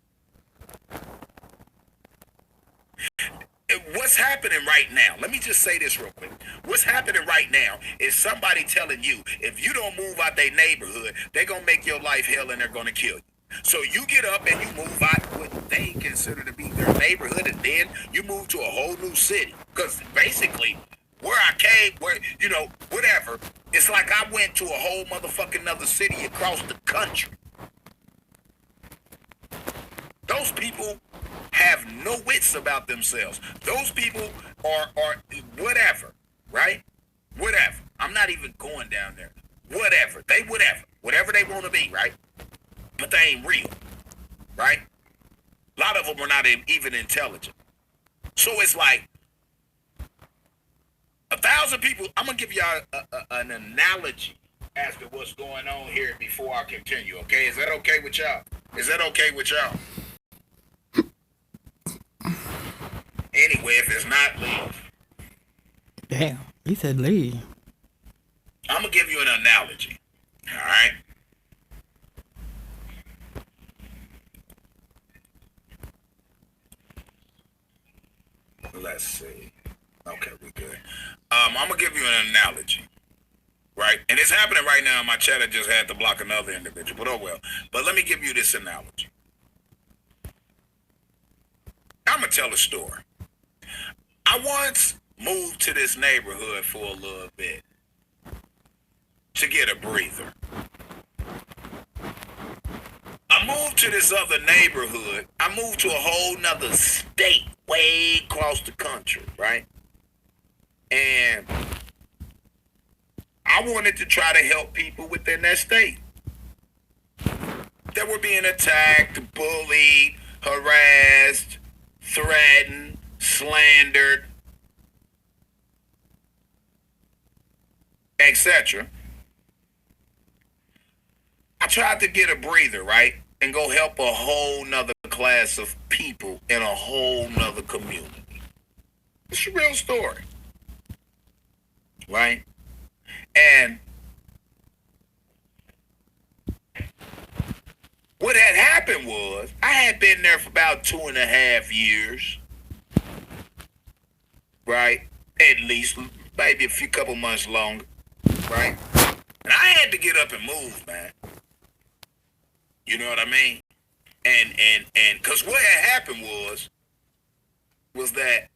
What's happening right now? Let me just say this real quick. What's happening right now is somebody telling you, if you don't move out their neighborhood, they're going to make your life hell and they're going to kill you. So you get up and you move out what they consider to be their neighborhood, and then you move to a whole new city. Because basically, where I came, whatever, it's like I went to a whole motherfucking other city across the country. Those people have no wits about themselves. Those people are whatever, right? Whatever. I'm not even going down there. Whatever they want to be, right? But they ain't real, right? A lot of them are not even intelligent. So it's like 1,000 people. I'm gonna give y'all an analogy as to what's going on here before I continue. Okay, is that okay with y'all? Anyway, if it's not, leave. Damn, he said leave. I'm gonna give you an analogy. All right. Let's see. Okay, we good. I'm gonna give you an analogy, right? And it's happening right now. My chat I just had to block another individual, but oh well. But let me give you this analogy. I'm gonna tell a story. I once moved to this neighborhood for a little bit to get a breather. I moved to this other neighborhood. I moved to a whole nother state way across the country, right? And I wanted to try to help people within that state that were being attacked, bullied, harassed, threatened, slandered, etc. I tried to get a breather, right? And go help a whole nother class of people in a whole nother community. It's a real story. Right? And what had happened was I had been there for about 2.5 years. Right? At least maybe a few couple months longer. Right? And I had to get up and move, man. You know what I mean? And because what had happened was that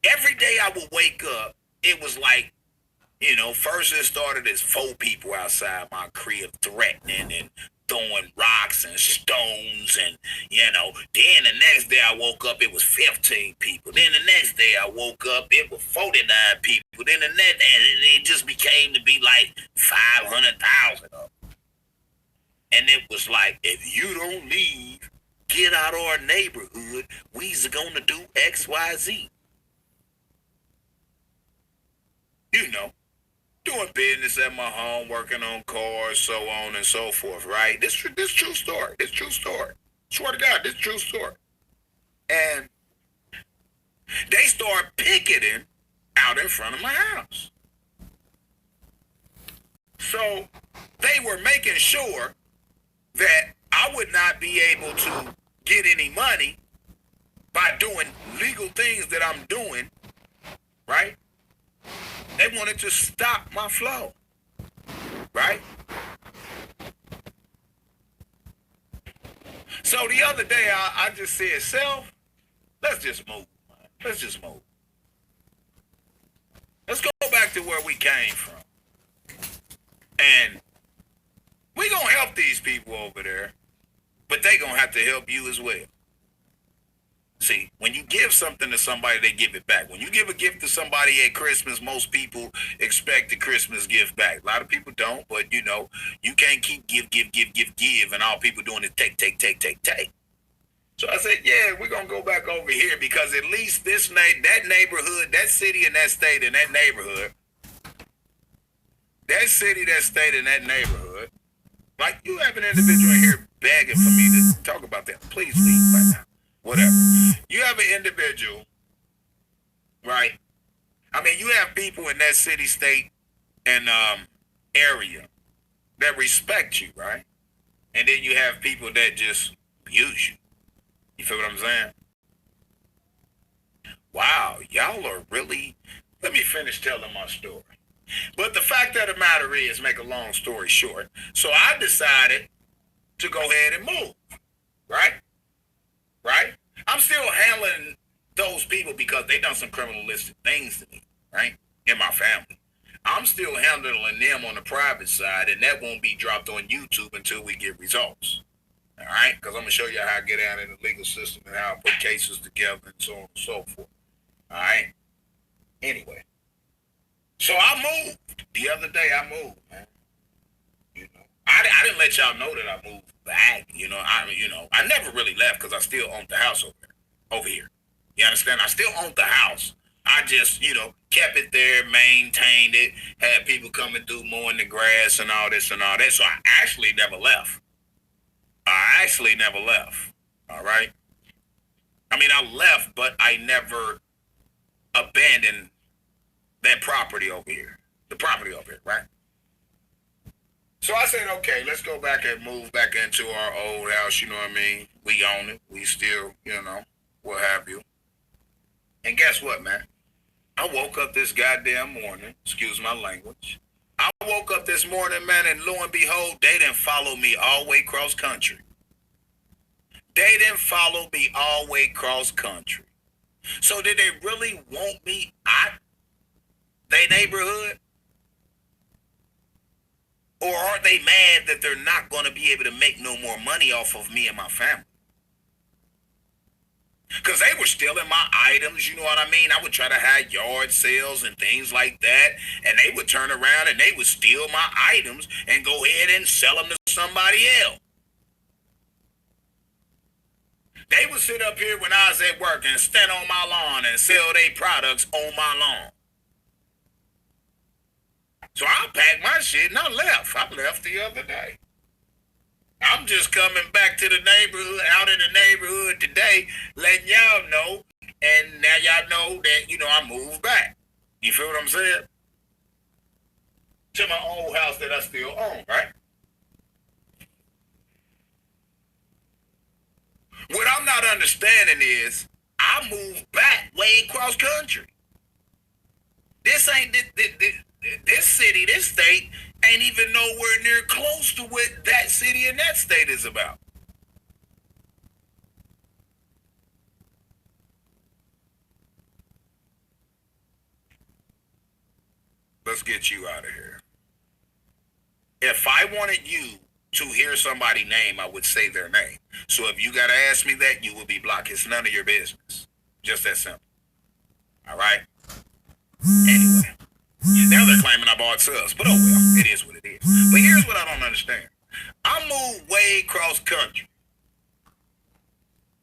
every day I would wake up, it was like, you know, first it started as 4 people outside my crib threatening and throwing rocks and stones, and you know, then the next day I woke up, it was 15 people. Then the next day I woke up, it was 49 people. Then the next day it just became to be like 500,000 of them. And it was like, if you don't leave, get out of our neighborhood, we's gonna do X, Y, Z. You know, doing business at my home, working on cars, so on and so forth, right? This true story. This true story. Swear to God, this true story. And they start picketing out in front of my house. So they were making sure that I would not be able to get any money by doing legal things that I'm doing, right? They wanted to stop my flow, right? So the other day, I just said, self, let's just move, man. Let's just move. Let's go back to where we came from. And we gonna help these people over there, but they gonna have to help you as well. See, when you give something to somebody, they give it back. When you give a gift to somebody at Christmas, most people expect the Christmas gift back. A lot of people don't, but you know, you can't keep give, and all people doing is take. So I said, yeah, we're gonna go back over here because at least that neighborhood, that city and that state and that neighborhood, that city, that state and that neighborhood, like you have an individual in here begging for me to talk about that. Please leave right now. Whatever. You have an individual, right? I mean, you have people in that city, state, and area that respect you, right? And then you have people that just use you. You feel what I'm saying? Wow, y'all are really... Let me finish telling my story. But the fact of the matter is, make a long story short, so I decided to go ahead and move, right? Right? I'm still handling those people because they done some criminalistic things to me, right? In my family. I'm still handling them on the private side, and that won't be dropped on YouTube until we get results. All right? Because I'm going to show you how I get out in the legal system and how I put cases together and so on and so forth. All right? Anyway. So I moved. The other day I moved, man. You know, I didn't let y'all know that I moved back. I never really left because I still owned the house over here. You understand? I still owned the house. I just, kept it there, maintained it, had people coming through mowing the grass and all this and all that. So I actually never left. All right? I mean, I left, but I never abandoned that property over here. The property over here, right? So I said, okay, let's go back and move back into our old house, you know what I mean? We own it. We still, what have you. And guess what, man? I woke up this goddamn morning, excuse my language. I woke up this morning, man, and lo and behold, they didn't follow me all the way cross country. They didn't follow me all the way cross country. So did they really want me out their neighborhood? Or are they mad that they're not going to be able to make no more money off of me and my family? Because they were stealing my items, you know what I mean? I would try to have yard sales and things like that, and they would turn around and they would steal my items and go ahead and sell them to somebody else. They would sit up here when I was at work and stand on my lawn and sell their products on my lawn. So I packed my shit and I left. I left the other day. I'm just coming back to the neighborhood, out in the neighborhood today, letting y'all know, and now y'all know that, you know, I moved back. You feel what I'm saying? To my old house that I still own, right? What I'm not understanding is, I moved back way across country. This ain't, this city, this state, ain't even nowhere near close to what that city and that state is about. Let's get you out of here. If I wanted you to hear somebody's name, I would say their name. So if you gotta ask me that, you will be blocked. It's none of your business. Just that simple. All right? Anyway. Now they're claiming I bought subs, but oh well, it is what it is. But here's what I don't understand. I moved way cross country.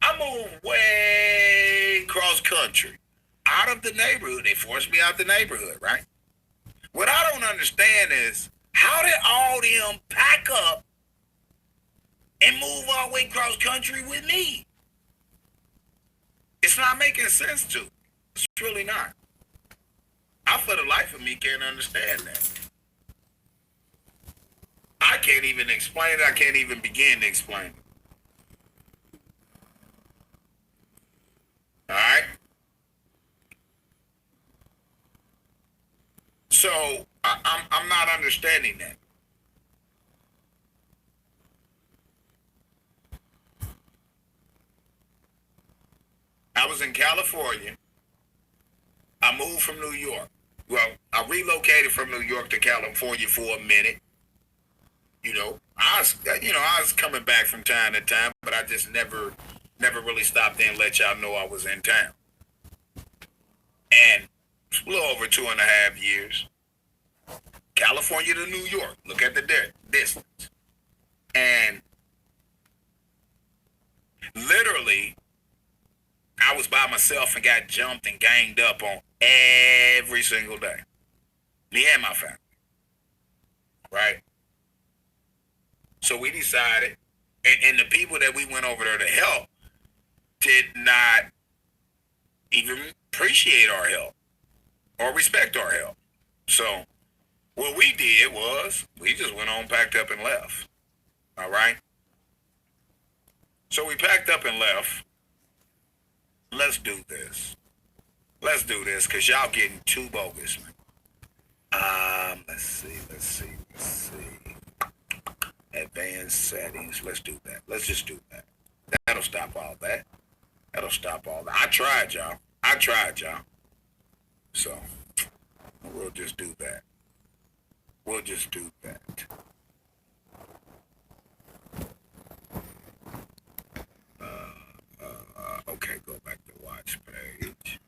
I moved way cross country. Out of the neighborhood. They forced me out the neighborhood, right? What I don't understand is, how did all them pack up and move all the way cross country with me? It's not making sense to me. It's really not. I, for the life of me, can't understand that. I can't even explain it. I can't even begin to explain it. All right? So, I'm not understanding that. I was in California. I moved from New York. Well, I relocated from New York to California for a minute. You know, I was coming back from time to time, but I just never really stopped in and let y'all know I was in town. And a little over 2.5 years. California to New York. Look at the distance. And literally, I was by myself and got jumped and ganged up on every single day. Me and my family. Right? So we decided, and the people that we went over there to help did not even appreciate our help or respect our help. So what we did was, we just went on, packed up, and left. All right? So we packed up and left. Let's do this. Let's do this, because y'all getting too bogus, man. Let's see. Advanced settings. Let's do that. Let's just do that. That'll stop all that. I tried, y'all. So, we'll just do that. Okay, go back to watch page.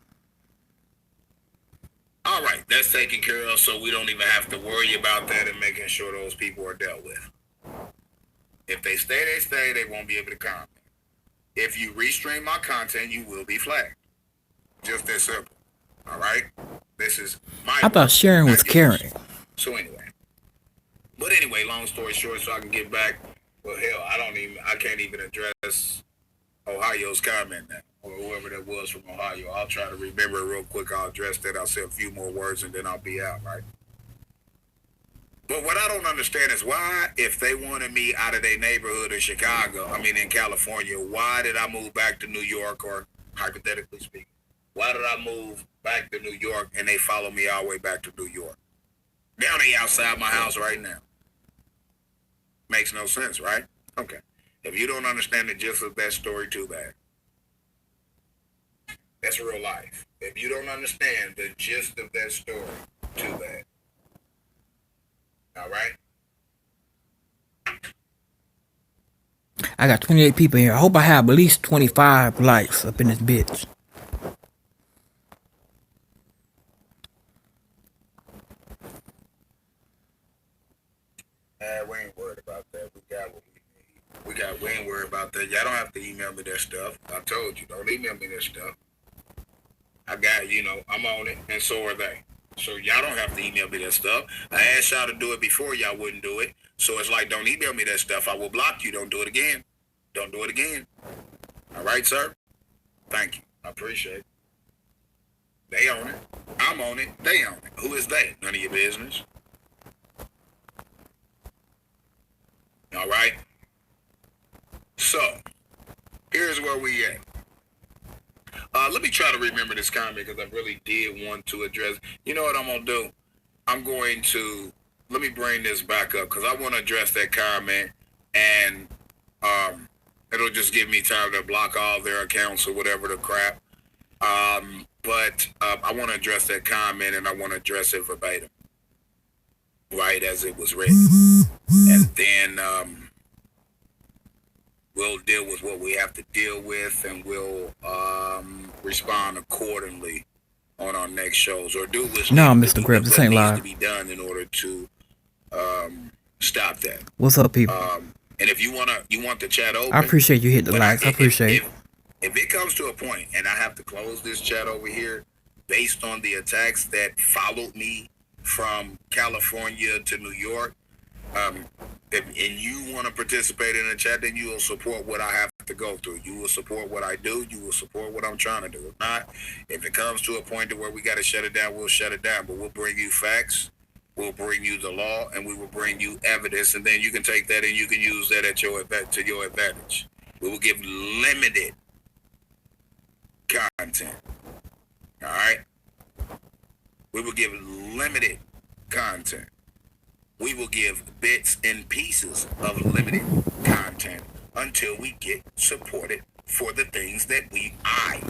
All right, that's taken care of, so we don't even have to worry about that and making sure those people are dealt with. If they stay, they stay. They won't be able to comment. If you restream my content, you will be flagged. Just that simple. All right? This is my... I thought sharing was caring. So anyway. But anyway, long story short, so I can get back. Well, hell, I can't even address Ohio's comment now, or whoever that was from Ohio. I'll try to remember it real quick. I'll address that. I'll say a few more words, and then I'll be out, right? But what I don't understand is why, if they wanted me out of their neighborhood in Chicago, in California, why did I move back to New York, or hypothetically speaking, Why did I move back to New York and they follow me all the way back to New York? Now they outside my house right now. Makes no sense, right? Okay. If you don't understand the gist of that story, too bad. That's real life. If you don't understand the gist of that story, too bad. All right? I got 28 people here. I hope I have at least 25 likes up in this bitch. We ain't worried about that. We got what we need. We ain't worried about that. Y'all don't have to email me that stuff. I told you, don't email me that stuff. I got, I'm on it, and so are they. So y'all don't have to email me that stuff. I asked y'all to do it before, y'all wouldn't do it. So it's like, don't email me that stuff. I will block you. Don't do it again. Don't do it again. All right, sir? Thank you. I appreciate it. They own it. I'm on it. They own it. Who is they? None of your business. All right? So, here's where we at. Let me try to remember this comment because I really did want to address. You know what I'm going to do? I'm going to, let me bring this back up because I want to address that comment, and it'll just give me time to block all their accounts or whatever the crap. But I want to address that comment, and I want to address it verbatim, right, as it was written. And then we'll deal with what we have to deal with, and we'll respond accordingly on our next shows, or do what's Mr. Greb, this ain't live. To be done in order to stop that. What's up, people? And if you want the chat open, I appreciate you hit the likes. I appreciate it. If it comes to a point and I have to close this chat over here based on the attacks that followed me from California to New York, and you want to participate in the chat, then you will support what I have to go through. You will support what I do. You will support what I'm trying to do. If not, if it comes to a point to where we got to shut it down, we'll shut it down. But we'll bring you facts. We'll bring you the law, and we will bring you evidence, and then you can take that and you can use that to your advantage. We will give limited content. All right? We will give limited content. We will give bits and pieces of limited content until we get supported for the things that I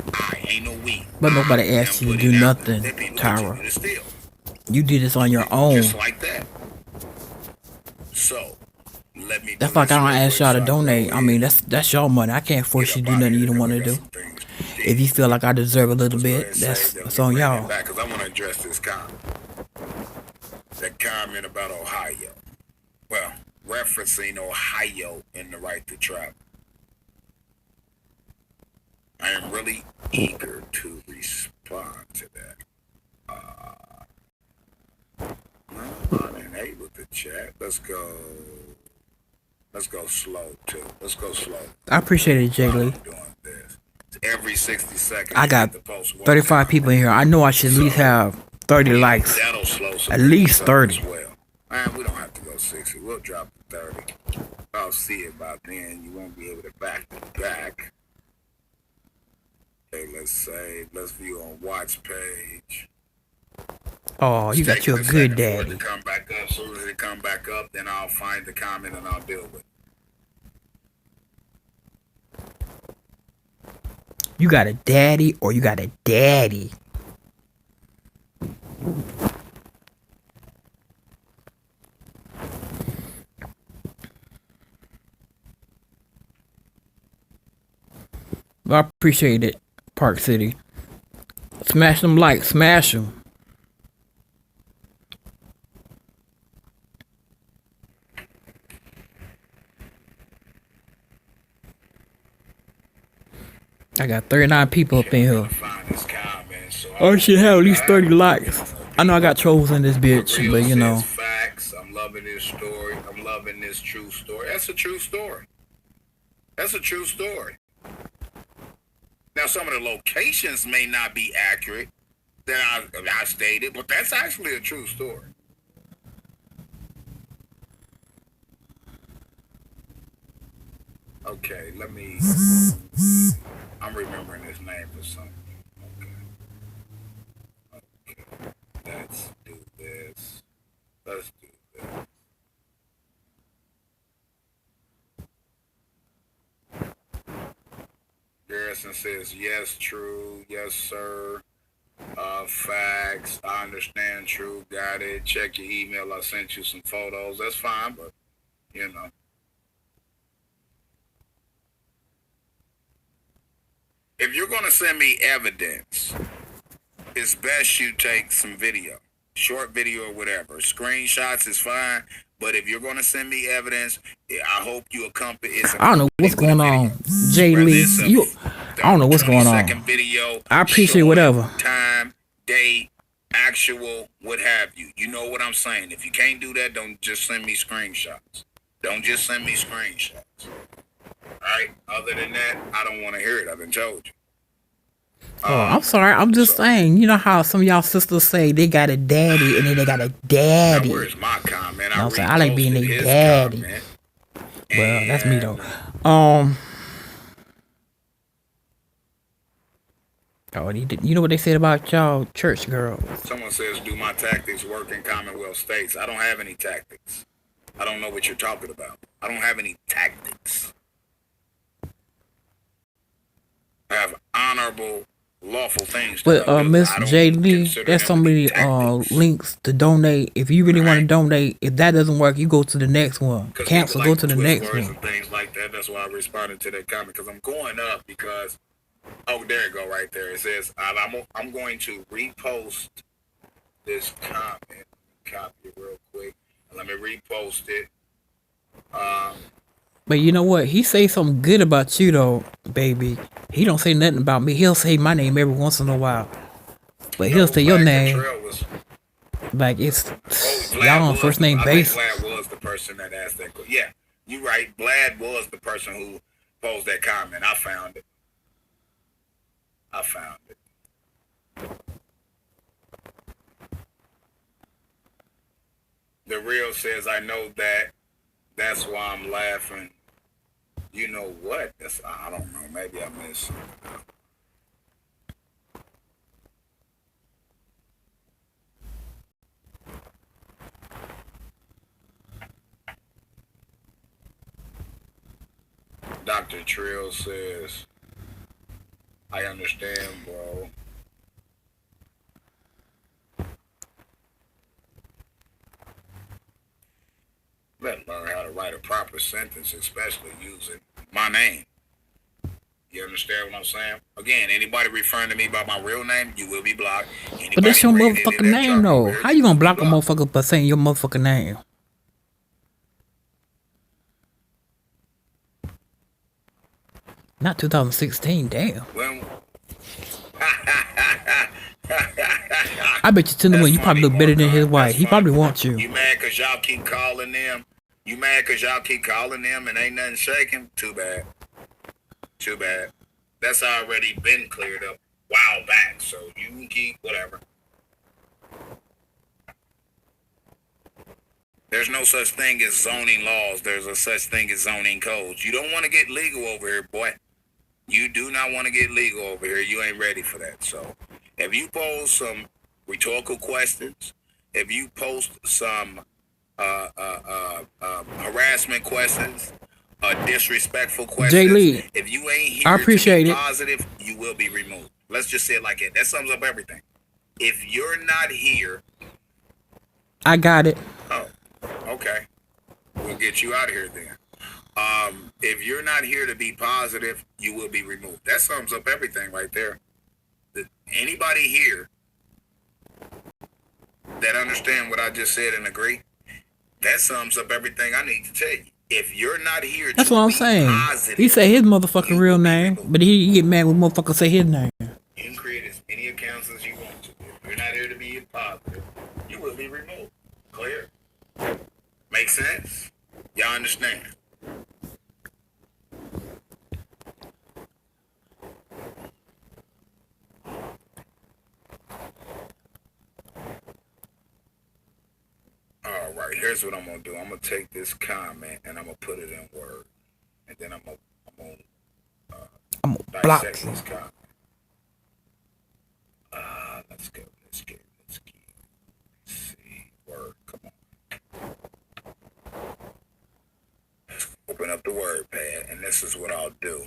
ain't no we. But nobody asked you to do nothing, Tyra. You did this on your own. Just like that. So, let me. That's like I don't ask y'all to donate. I mean, that's your money. I can't force you to do nothing you don't want to do. If you feel like I deserve a little bit, that's on y'all. Because I want to address this comment. That comment about Ohio. Well, referencing Ohio in the right to travel. I am really eager to respond to that. I'm unable to chat. Let's go slow too. Let's go slow. I appreciate it, Jay Lee. Every 60 seconds. I got 35 people in here. I know I should at least have 30 likes. At least 30. Well. Man, we don't have to go 60. We'll drop to 30. I'll see it by then. You won't be able to back. Okay, let's view on watch page. Oh, you got you a good daddy. Come back up. As soon as it come back up, then I'll find the comment and I'll deal with it. You got a daddy or you got a daddy? I appreciate it, Park City. Smash them likes, smash them. I got 39 people up in here. I should have at least 30 likes. I know I got trolls in this bitch, but you know. Facts. I'm loving this story. I'm loving this true story. That's a true story. That's a true story. Now, some of the locations may not be accurate that I stated, but that's actually a true story. Okay, I'm remembering his name for something. Okay. Let's do this. Let's do this. Garrison says, yes, true. Yes, sir. Facts. I understand, true. Got it. Check your email. I sent you some photos. That's fine, but, you know. If you're going to send me evidence, it's best you take some video. Short video or whatever. Screenshots is fine. But if you're going to send me evidence, I hope you accompany. I don't know what's going on, Jay Lee. I don't know what's going on. Video, I appreciate whatever. Time, date, actual, what have you. You know what I'm saying. If you can't do that, don't just send me screenshots. Don't just send me screenshots. All right? Other than that, I don't want to hear it. I've been told you. Oh, I'm sorry. I'm just saying. You know how some of y'all sisters say they got a daddy and then they got a daddy. Now, where's my comment? I'm saying I like being a daddy. Well, that's me though. Oh, you know what they said about y'all church girls? Someone says, do my tactics work in Commonwealth states? I don't have any tactics. I don't know what you're talking about. I don't have any tactics. I have honorable, lawful things to But Miss J. Lee, there's so many links to donate. If you really want to donate, if that doesn't work, you go to the next one. Cancel, go to the next one. And things like that. That's why I responded to that comment, because I'm going up because, oh, there you go, right there. It says, I'm going to repost this comment. Copy it real quick. Let me repost it. But you know what? He say something good about you though, baby. He don't say nothing about me. He'll say my name every once in a while, but he'll say your name. Like it's y'all on first name basis. Vlad was the person that asked that. Yeah, you're right. Vlad was the person who posed that comment. I found it. The real says, I know that. That's why I'm laughing. You know what? I don't know. Maybe I missed something. Dr. Trill says, I understand, bro. Better learn how to write a proper sentence, especially using my name. You understand what I'm saying? Again, anybody referring to me by my real name, you will be blocked. But that's your motherfucking name, though. How you gonna block a motherfucker by saying your motherfucking name? Not 2016, damn. I bet you Tinder, you probably look better than his wife. He probably wants you. You mad because y'all keep calling them? You mad because y'all keep calling them and ain't nothing shaking? Too bad. Too bad. That's already been cleared up a while back, so you can keep whatever. There's no such thing as zoning laws. There's a such thing as zoning codes. You don't want to get legal over here, boy. You do not want to get legal over here. You ain't ready for that. So if you pose some rhetorical questions, if you post some harassment questions, disrespectful questions, Jay Lee, if you ain't here I appreciate to be it. positive, you will be removed. Let's just say it like that. That sums up everything. If you're not here, I got it. Oh, okay. We'll get you out of here then. If you're not here to be positive, you will be removed. That sums up everything right there. Anybody here that understand what I just said and agree, that sums up everything I need to tell you. If you're not here, that's what I'm saying. Positive, he say his motherfucking real name, but he get mad when motherfuckers say his name. You can create as many accounts as you want to. If you're not here to be positive, you will be removed. Clear? Make sense? Y'all understand? All right, here's what I'm gonna do. I'm gonna take this comment and I'm gonna put it in Word, and then I'm gonna block dissect this comment. Let's go. open up the word pad, and this is what I'll do.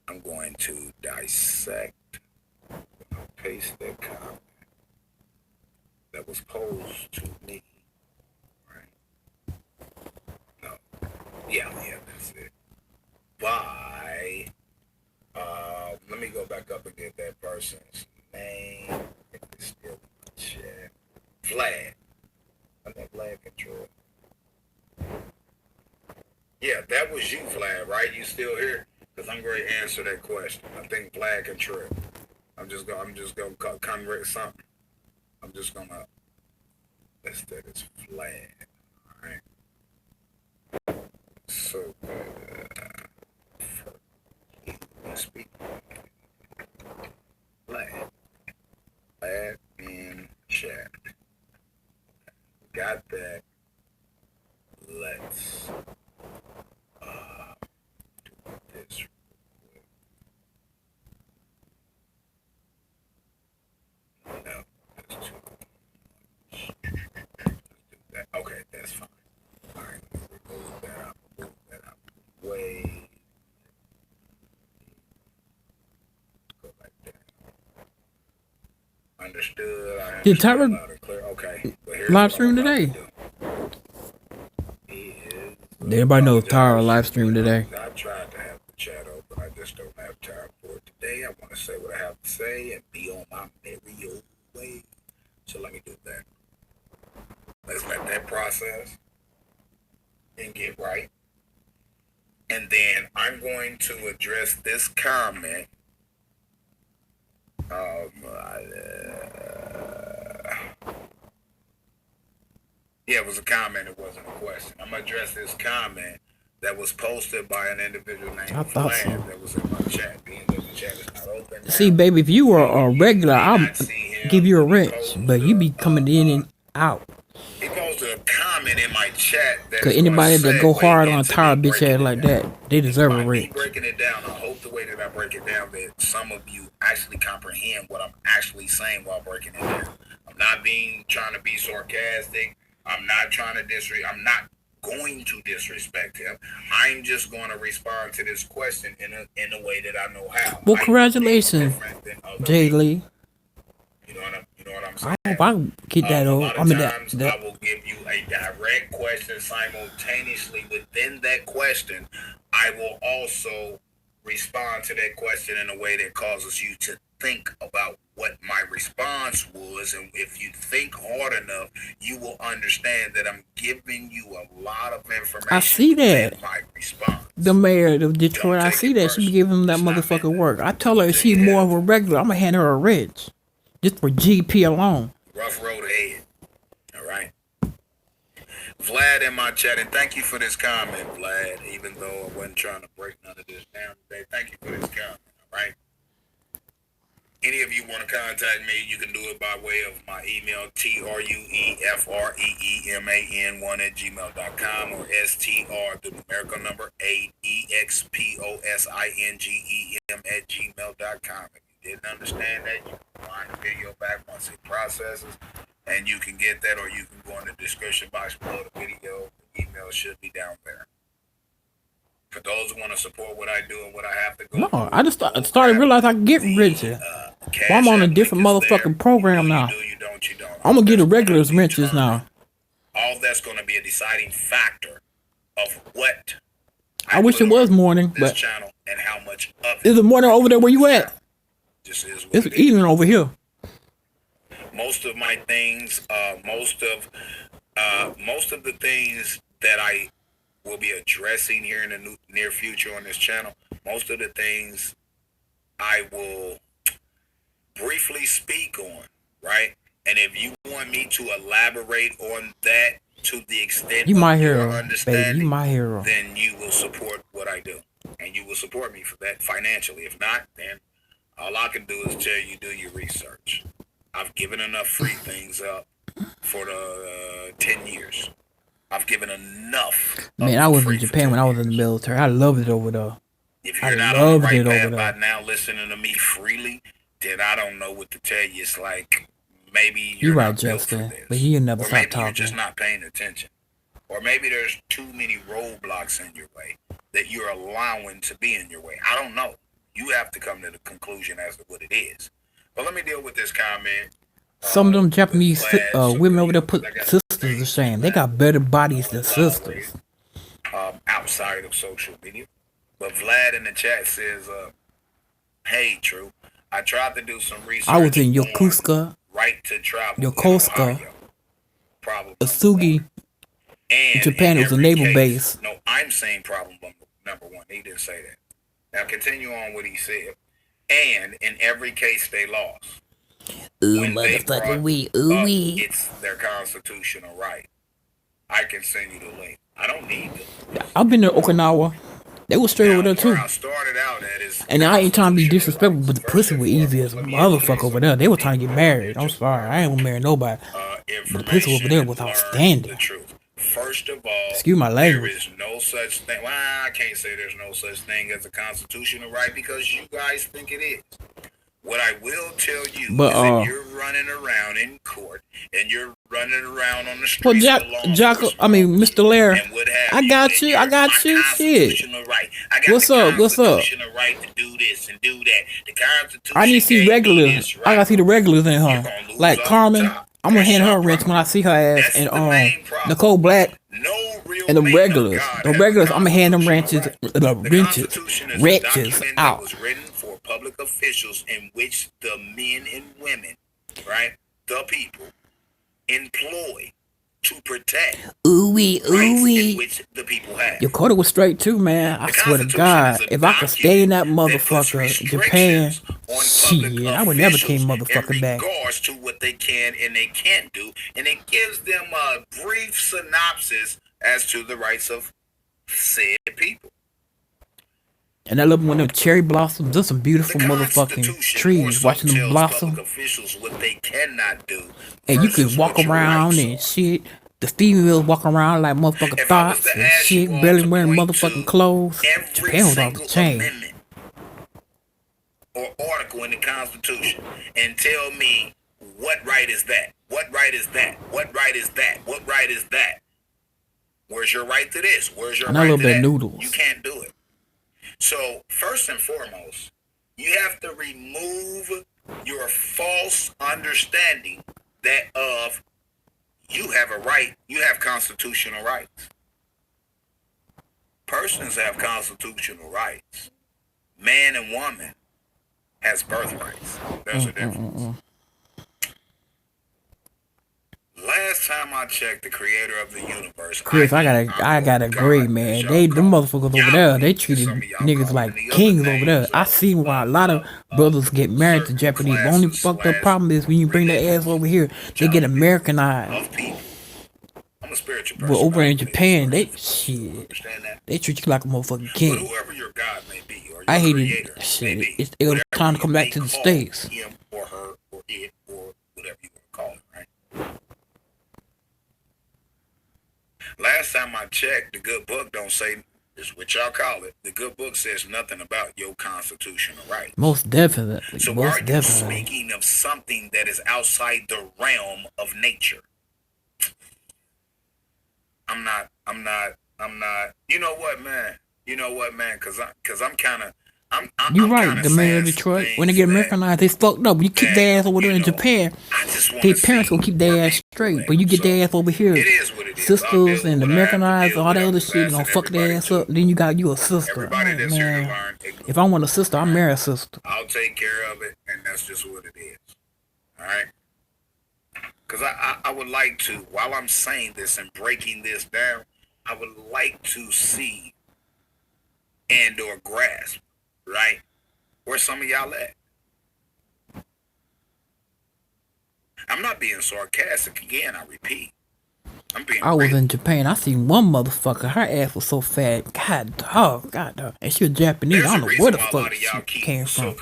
I'm going to dissect, paste that comment that was posed to me, right? No, yeah, that's it. By, let me go back up and get that person's name. If it's still in the chat. Vlad. I think Vlad control. Yeah, that was you, Vlad, right? You still here? Because I'm going to answer that question. I think Vlad can trip. I'm just gonna convert something. I'm just gonna. That is Vlad. All right. So speak. Vlad in chat. Got that. Let's do this. No, that's too much. Let's do that. Okay, that's fine. All right, remove that out. Move that out. Way. Go like that. Understood. I Did Tyra okay. live stream today? Everybody knows Tyra live stream today. I tried to have the chat open. I just don't have time for it today. I want to say what I have to say and be on my merry old way. So let me do that. Let's let that process and get right. And then I'm going to address this comment. Yeah, it was a comment. It wasn't a question. I'm going to address this comment that was posted by an individual named Vlad that was in my chat. Being that the chat is not open. See, baby, if you were a regular, I'll give you a wrench. But you be coming in and out. He posted a comment in my chat that Because anybody that go hard on a Tyra bitch ass like that, they deserve a wrench. Breaking it down, I hope the way that I break it down that some of you actually comprehend what I'm actually saying while breaking it down. I'm not trying to be sarcastic. I'm not trying to I'm not going to disrespect him. I'm just going to respond to this question in a way that I know how. Well, congratulations, Jay Lee. You know what I'm saying? I hope I can get that over. I will give you a direct question simultaneously. Within that question, I will also respond to that question in a way that causes you to think about what my response was, and if you think hard enough, you will understand that I'm giving you a lot of information. I see that. My response. The mayor of Detroit, I see that. She be giving him that motherfucking work. I tell her if she's more of a regular, I'm gonna hand her a wrench. Just for GP alone. Rough road ahead. All right. Vlad in my chat, and thank you for this comment, Vlad, even though I wasn't trying to break none of this down today. Thank you for this comment, all right? Any of you want to contact me, you can do it by way of my email, truefreeman1@gmail.com or STR, the numerical number 8EXPOSINGEM@gmail.com. If you didn't understand that, you can find the video back once it processes, and you can get that, or you can go in the description box below the video. The email should be down there. For those who want to support what I do and what I have to go through, I just started realizing I can get wrenches. Well, I'm on a different motherfucking program now. You don't. I'm gonna get the regular wrenches now. All that's going to be a deciding factor of what I wish it was morning, but channel and how much of is it morning over there where you at? Just is it's evening over here. Most of my things, most of the things that I will be addressing here in the near future on this channel, most of the things I will briefly speak on, right? And if you want me to elaborate on that to the extent you my of hero, your understanding, baby, you my hero, then you will support what I do, and you will support me for that financially. If not, then all I can do is tell you do your research. I've given enough free things up for the 10 years. I've given enough. Man, I was in Japan when I was in the military. I loved it over there. If you're not on the right path by now listening to me freely, then I don't know what to tell you. It's like maybe you're right, not built for Justin, this. but you never or stop maybe talking. You're just not paying attention. Or maybe there's too many roadblocks in your way that you're allowing to be in your way. I don't know. You have to come to the conclusion as to what it is. But let me deal with this comment. Some of them Japanese women over there put sisters to shame. They got better bodies than sisters. Outside of social media. But Vlad in the chat says, hey, True, I tried to do some research. I was in Yokosuka, right to travel Yokosuka, Asugi, and Japan. It was a naval base. No, I'm saying problem number one. He didn't say that. Now continue on what he said. And in every case, they lost. Ooh, motherfucker, it's their constitutional right. I can send you the link. I don't need them. I've been to Okinawa. They was straight over there too. And I ain't trying to be disrespectful, but the pussy was easy as a motherfucker over there. They were trying to get married. I'm sorry, I ain't gonna marry nobody. But the pussy over there was outstanding. First of all, excuse my language. There is no such thing. Well, I can't say there's no such thing as a constitutional right because you guys think it is. What I will tell you is that you're running around in court and you're running around on the streets. Well, Mr. Lair, I got you. Shit. Right. What's up? Right to do this and do that. The Constitution. I need to see regulars. Right. I gotta see the regulars in her. Like Carmen, I'm gonna hand her a wrench when I see her ass. And Nicole Black and the regulars. The regulars, I'm gonna hand them wrenches out. Public officials in which the men and women, right, the people, employ to protect which the people have. Your quota was straight too, man. I swear to God, if I could stay in that motherfucker, Japan, shit, I would never came motherfucker back. In regards to what they can and they can't do, and it gives them a brief synopsis as to the rights of said people. And I love when them cherry blossoms. There's some beautiful motherfucking trees. Watching them blossom. What they cannot do. And you could walk around and shit. The females walk around like motherfucking thoughts and shit. Barely wearing motherfucking clothes. Japan was off the chain. Or article in the Constitution and tell me what right is that? What right is that? What right is that? What right is that? Where's your right to this? Where's your right to that? Noodles. You can't do it. So, first and foremost, you have to remove your false understanding that of you have a right, you have constitutional rights. Persons have constitutional rights. Man and woman has birthrights. There's a difference. Last time I checked, the creator of the universe. Chris, I gotta agree, man. Them motherfuckers over there, they treated niggas like kings over there. I see why a lot of brothers get married to Japanese. The only fucked up problem is when you bring their ass over here, they get Americanized. I'm a spiritual person. But over in Japan, they treat you like a motherfucking king. But whoever your God may be, or your I hated creator shit. It's time to come back to the States. Him or her or it or whatever you want to call it, right? Last time I checked, the good book don't say, is what y'all call it. The good book says nothing about your constitutional rights. Most definitely. So Most are definitely. You speaking of something that is outside the realm of nature? I'm not. You know what, man? Cause I'm kind of. You're right, the mayor of Detroit. When they get Americanized, they fucked up. When you keep their ass over there in Japan, their parents will keep their ass straight. But you get their ass over here, sisters and Americanized, all that other shit, gonna fuck their ass up. Then you got you a sister. Man, if I want a sister, I marry a sister. I'll take care of it, and that's just what it is. All right. Because I would like to, while I'm saying this and breaking this down, I would like to see and or grasp, right, where some of y'all at. I'm not being sarcastic. Again, I repeat. I was in Japan. I seen one motherfucker. Her ass was so fat. God dog. And she was Japanese. I don't know where the fuck she came from.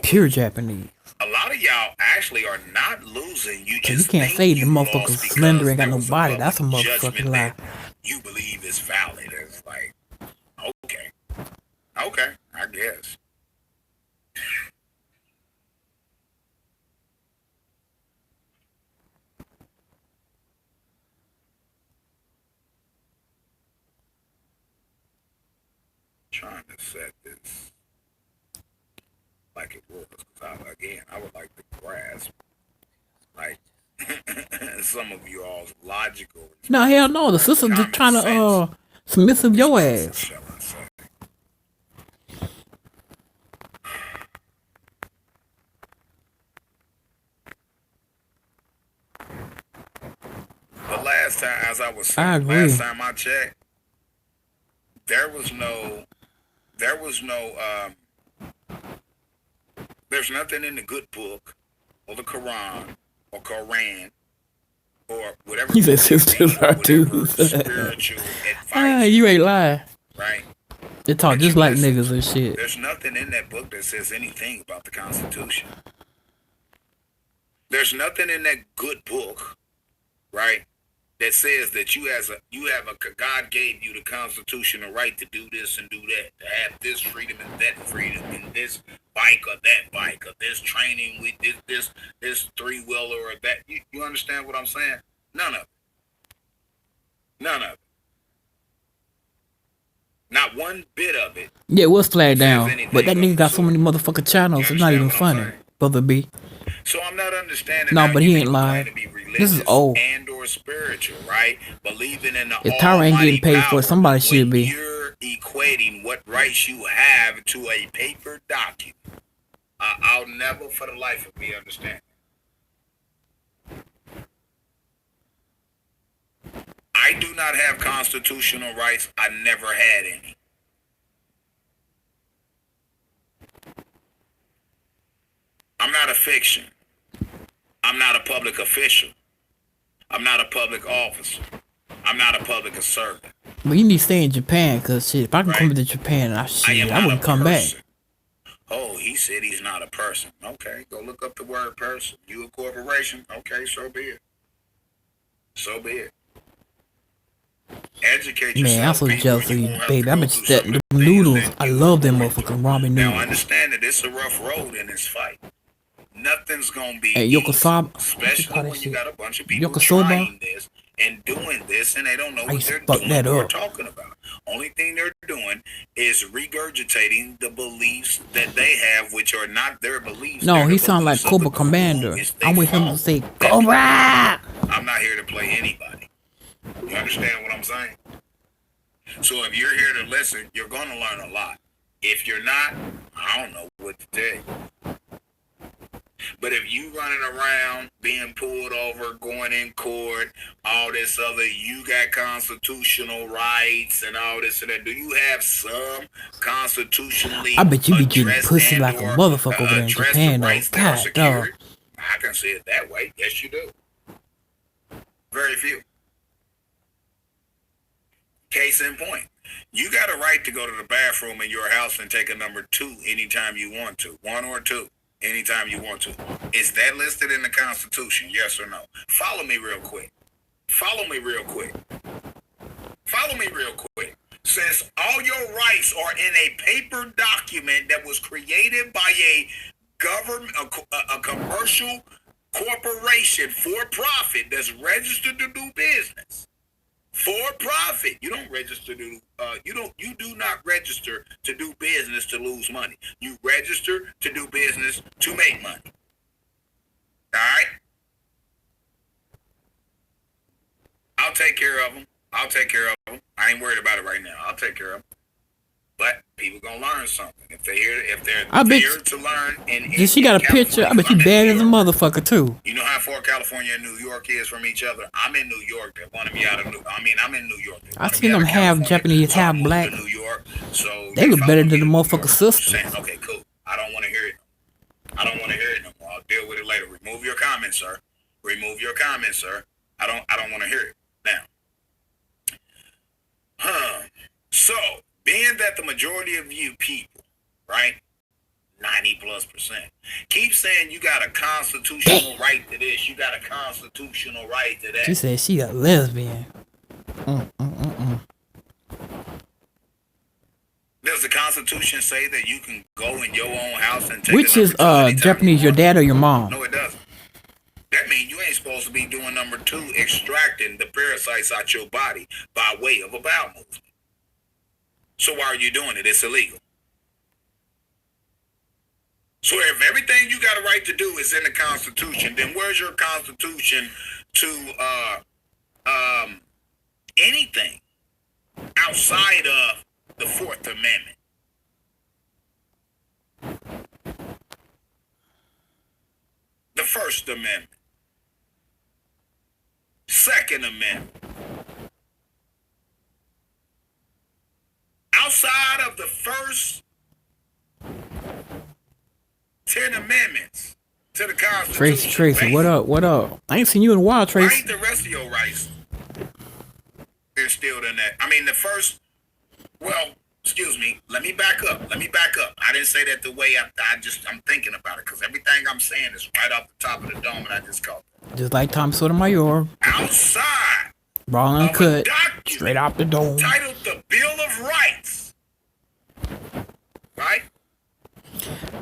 Pure Japanese. A lot of y'all actually are not losing. You can't say the motherfucker's slender ain't got no body. That's a motherfucking lie. You believe it's valid. It's like, okay, I guess. trying to set this like it was, because I would like to grasp, like, some of you all's logical. No, hell no. The sister's just trying to submissive your ass. Shall I say? The last time, as I was saying, last time I checked, there was no, there's nothing in the good book, or the Quran, or Koran, or whatever. He said sisters are too. Spiritual advice. You ain't lying. Right? They talk just like niggas and shit. There's nothing in that book that says anything about the Constitution. There's nothing in that good book, right, that says that you have a God gave you the constitutional right to do this and do that, to have this freedom and that freedom, and this bike or that bike, or this training with this 3-wheeler or that. You understand what I'm saying? None of it. None of it. Not one bit of it. Yeah, it was flagged down, but that nigga got so many motherfucking channels. It's not even funny, brother B. So I'm not understanding. No, but he ain't lying. This is old. And or spiritual, right? Believing in the if Tyra ain't getting paid for it, somebody should be. You're equating what rights you have to a paper document. I'll never, for the life of me, understand. I do not have constitutional rights. I never had any. I'm not a fiction. I'm not a public official. I'm not a public officer. I'm not a public servant. But you need to stay in Japan, cause shit, if I can come to Japan, I wouldn't come back. Oh, he said he's not a person. Okay, go look up the word person. You a corporation? Okay, so be it. So be it. Educate yourself. Man, I'm so jealous of you, baby. I bet you that the noodles, I love them motherfucking ramen noodles. Now, understand that it's a rough road in this fight. Nothing's gonna be easy, especially when you got a bunch of people trying this and doing this, and they don't know what they're doing or talking about. Only thing they're doing is regurgitating the beliefs that they have, which are not their beliefs. No, he sounds like Cobra Commander. I want him to say Cobra. I'm not here to play anybody. You understand what I'm saying? So if you're here to listen, you're gonna learn a lot. If you're not, I don't know what to tell you. But if you running around, being pulled over, going in court, all this other, you got constitutional rights and all this and that. Do you have some constitutionally? I bet you be getting pussy like a motherfucker over there in Japan, though. God, dog. I can say it that way. Yes, you do. Very few. Case in point. You got a right to go to the bathroom in your house and take a number 2 anytime you want to. 1 or 2. Anytime you want to. Is that listed in the Constitution? Yes or no? Follow me real quick. Follow me real quick. Follow me real quick. Since all your rights are in a paper document that was created by a government, a commercial corporation for profit that's registered to do business. For profit. You don't register to you do not register to do business to lose money. You register to do business to make money. All right? I'll take care of them. I ain't worried about it right now. I'll take care of them. But people gonna learn something if they're here to learn. And she got a picture. I bet you bad as a motherfucker too. You know how far California and New York is from each other. I'm in New York. They wanted me out of I'm in New York. I seen them half Japanese, half black. New York, so they look better than the motherfucker sister. Okay, cool. I don't want to hear it. I don't want to hear it no more. I'll deal with it later. Remove your comments, sir. Remove your comments, sir. I don't want to hear it now. So. Being that the majority of you people, right, 90+%, keep saying you got a constitutional right to this, you got a constitutional right to that. She said she a lesbian. Does the Constitution say that you can go in your own house and take Which is Japanese, your dad or your mom? No, it doesn't. That means you ain't supposed to be doing number 2, extracting the parasites out your body by way of a bowel movement. So why are you doing it? It's illegal. So if everything you got a right to do is in the Constitution, then where's your Constitution to anything outside of the Fourth Amendment? The First Amendment, Second Amendment. Outside of the first 10 amendments to the Constitution. Tracy, what up? What up? I ain't seen you in a while, Tracy. Why ain't the rest of your rights instilled in that? I mean, the first, well, excuse me, let me back up. I didn't say that the way I'm thinking about it, because everything I'm saying is right off the top of the dome, and I just called it. Just like Tom Sotomayor. Outside. Raw uncut. Straight out the dome. Titled the Bill of Rights. Right?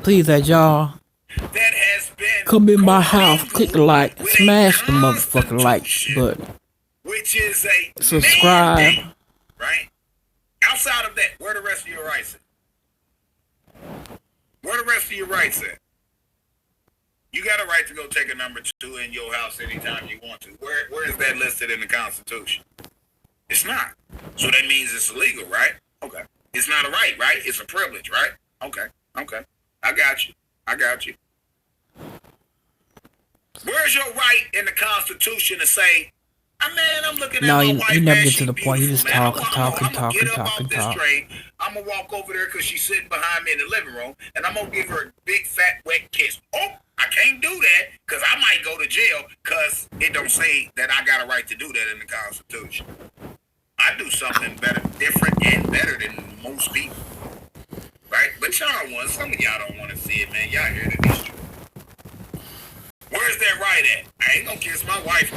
Please, that y'all that has been come in my house, click the like, smash the motherfucking like button, which is a subscribe. Mandate, right? Outside of that, where the rest of your rights at? Where the rest of your rights at? You got a right to go take a number 2 in your house anytime you want to. Where is that listed in the Constitution? It's not. So that means it's illegal, right? Okay. It's not a right, right? It's a privilege, right? Okay. I got you. Where's your right in the Constitution to say, I'm looking at my wife, you never man, get to the point. You just talk. I'm gonna walk over there because she's sitting behind me in the living room, and I'm gonna give her a big fat wet kiss. Oh, I can't do that because I might go to jail because it don't say that I got a right to do that in the Constitution. I do something better, different, and better than most people, right? But y'all want, some of y'all don't want to see it, man. Y'all hear the history. Where's that right at? I ain't gonna kiss my wife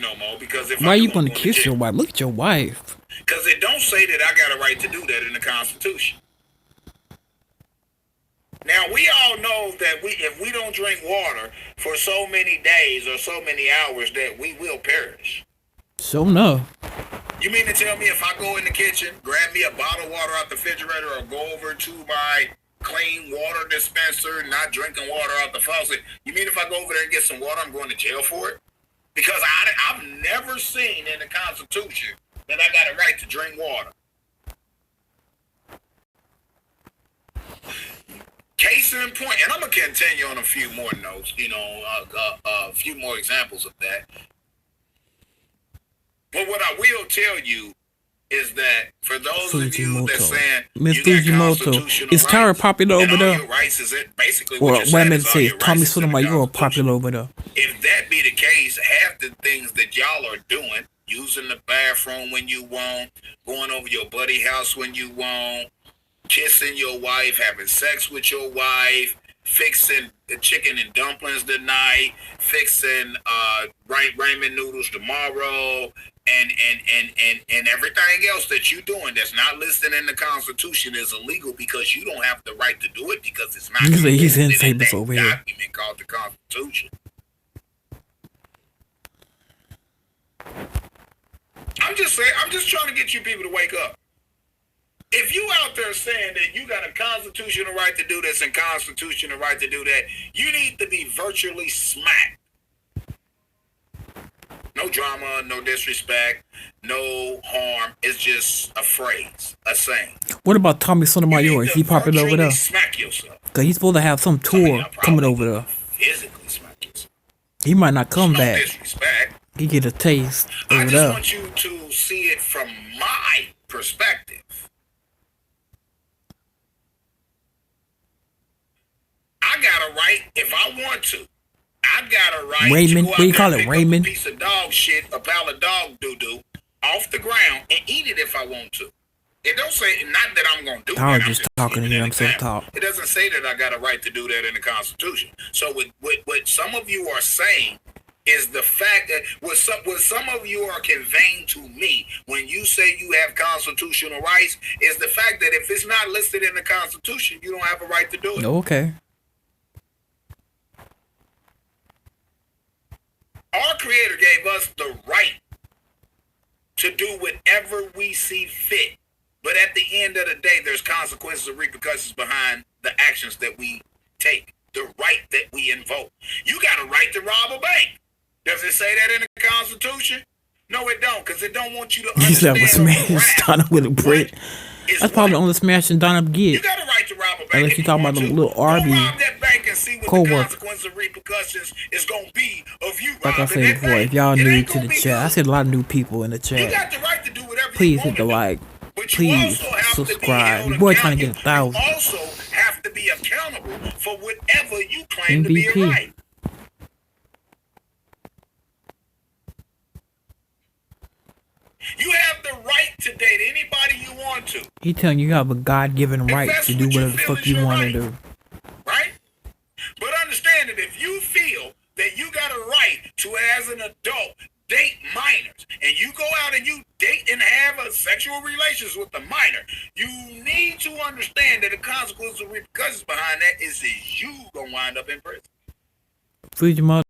no more. Because if why you gonna kiss your wife? Look at your wife. Because it don't say that I got a right to do that in the Constitution. Now we all know that if we don't drink water for so many days or so many hours, that we will perish. So no. You mean to tell me if I go in the kitchen, grab me a bottle of water out the refrigerator, or go over to my clean water dispenser, not drinking water out the faucet, you mean if I go over there and get some water, I'm going to jail for it? Because I've never seen in the Constitution that I got a right to drink water. Case in point, and I'm going to continue on a few more notes, a few more examples of that. But what I will tell you is that for those of you that saying Miss Fujimoto, is Tyra popular over there? Well, women say Tommy Sotomayor popular over there. If that be the case, half the things that y'all are doing, using the bathroom when you want, going over your buddy house when you want, kissing your wife, having sex with your wife, fixing the chicken and dumplings tonight, fixing ramen noodles tomorrow, and everything else that you're doing that's not listed in the Constitution is illegal because you don't have the right to do it because it's not listed in that document called the Constitution. I'm just trying to get you people to wake up. If you out there saying that you got a constitutional right to do this and constitutional right to do that, you need to be virtually smacked. No drama, no disrespect, no harm. It's just a phrase, a saying. What about Tommy Sotomayor? Is he popular over there? Smack yourself. Because he's supposed to have some tour coming over there. Physically smack yourself. He might not come back. Disrespect. He get a taste over I just there. want you to see it from my perspective. I got a right, if I want to, I got a right Raymond, to go out what do you call there it, and Raymond? pick up a piece of dog shit, a pile of dog doo-doo off the ground and eat it if I want to. It don't say, not that I'm going to do that. I was just talking to him, so talk. It doesn't say that I got a right to do that in the Constitution. So what some of you are saying is the fact that what some of you are conveying to me when you say you have constitutional rights is the fact that if it's not listed in the Constitution, you don't have a right to do it. Okay. Our Creator gave us the right to do whatever we see fit. But at the end of the day, there's consequences and repercussions behind the actions that we take, the right that we invoke. You got a right to rob a bank. Does it say that in the Constitution? No, it don't, because it don't want you to understand. He said, smash Donna with a brick. That's probably the only smashing Donna get. You got a right to rob a bank. Unless you talking about the little RB rob that bank and see what the consequences and repercussions is going to be of you. Like I said before, if y'all new to the chat, I said a lot of new people in the chat. You got the right to do whatever please hit the like. Please subscribe. Your boy trying to get 1,000. You also have to be accountable for whatever you claim to be a right. You have the right to date anybody you want to. He telling you have a God-given right to do whatever the fuck you want to do. Right? But understand that if you feel that you got a right to, as an adult, date minors, and you go out and you date and have a sexual relations with a minor, you need to understand that the consequences and repercussions behind that is that you gonna wind up in prison. Freedom.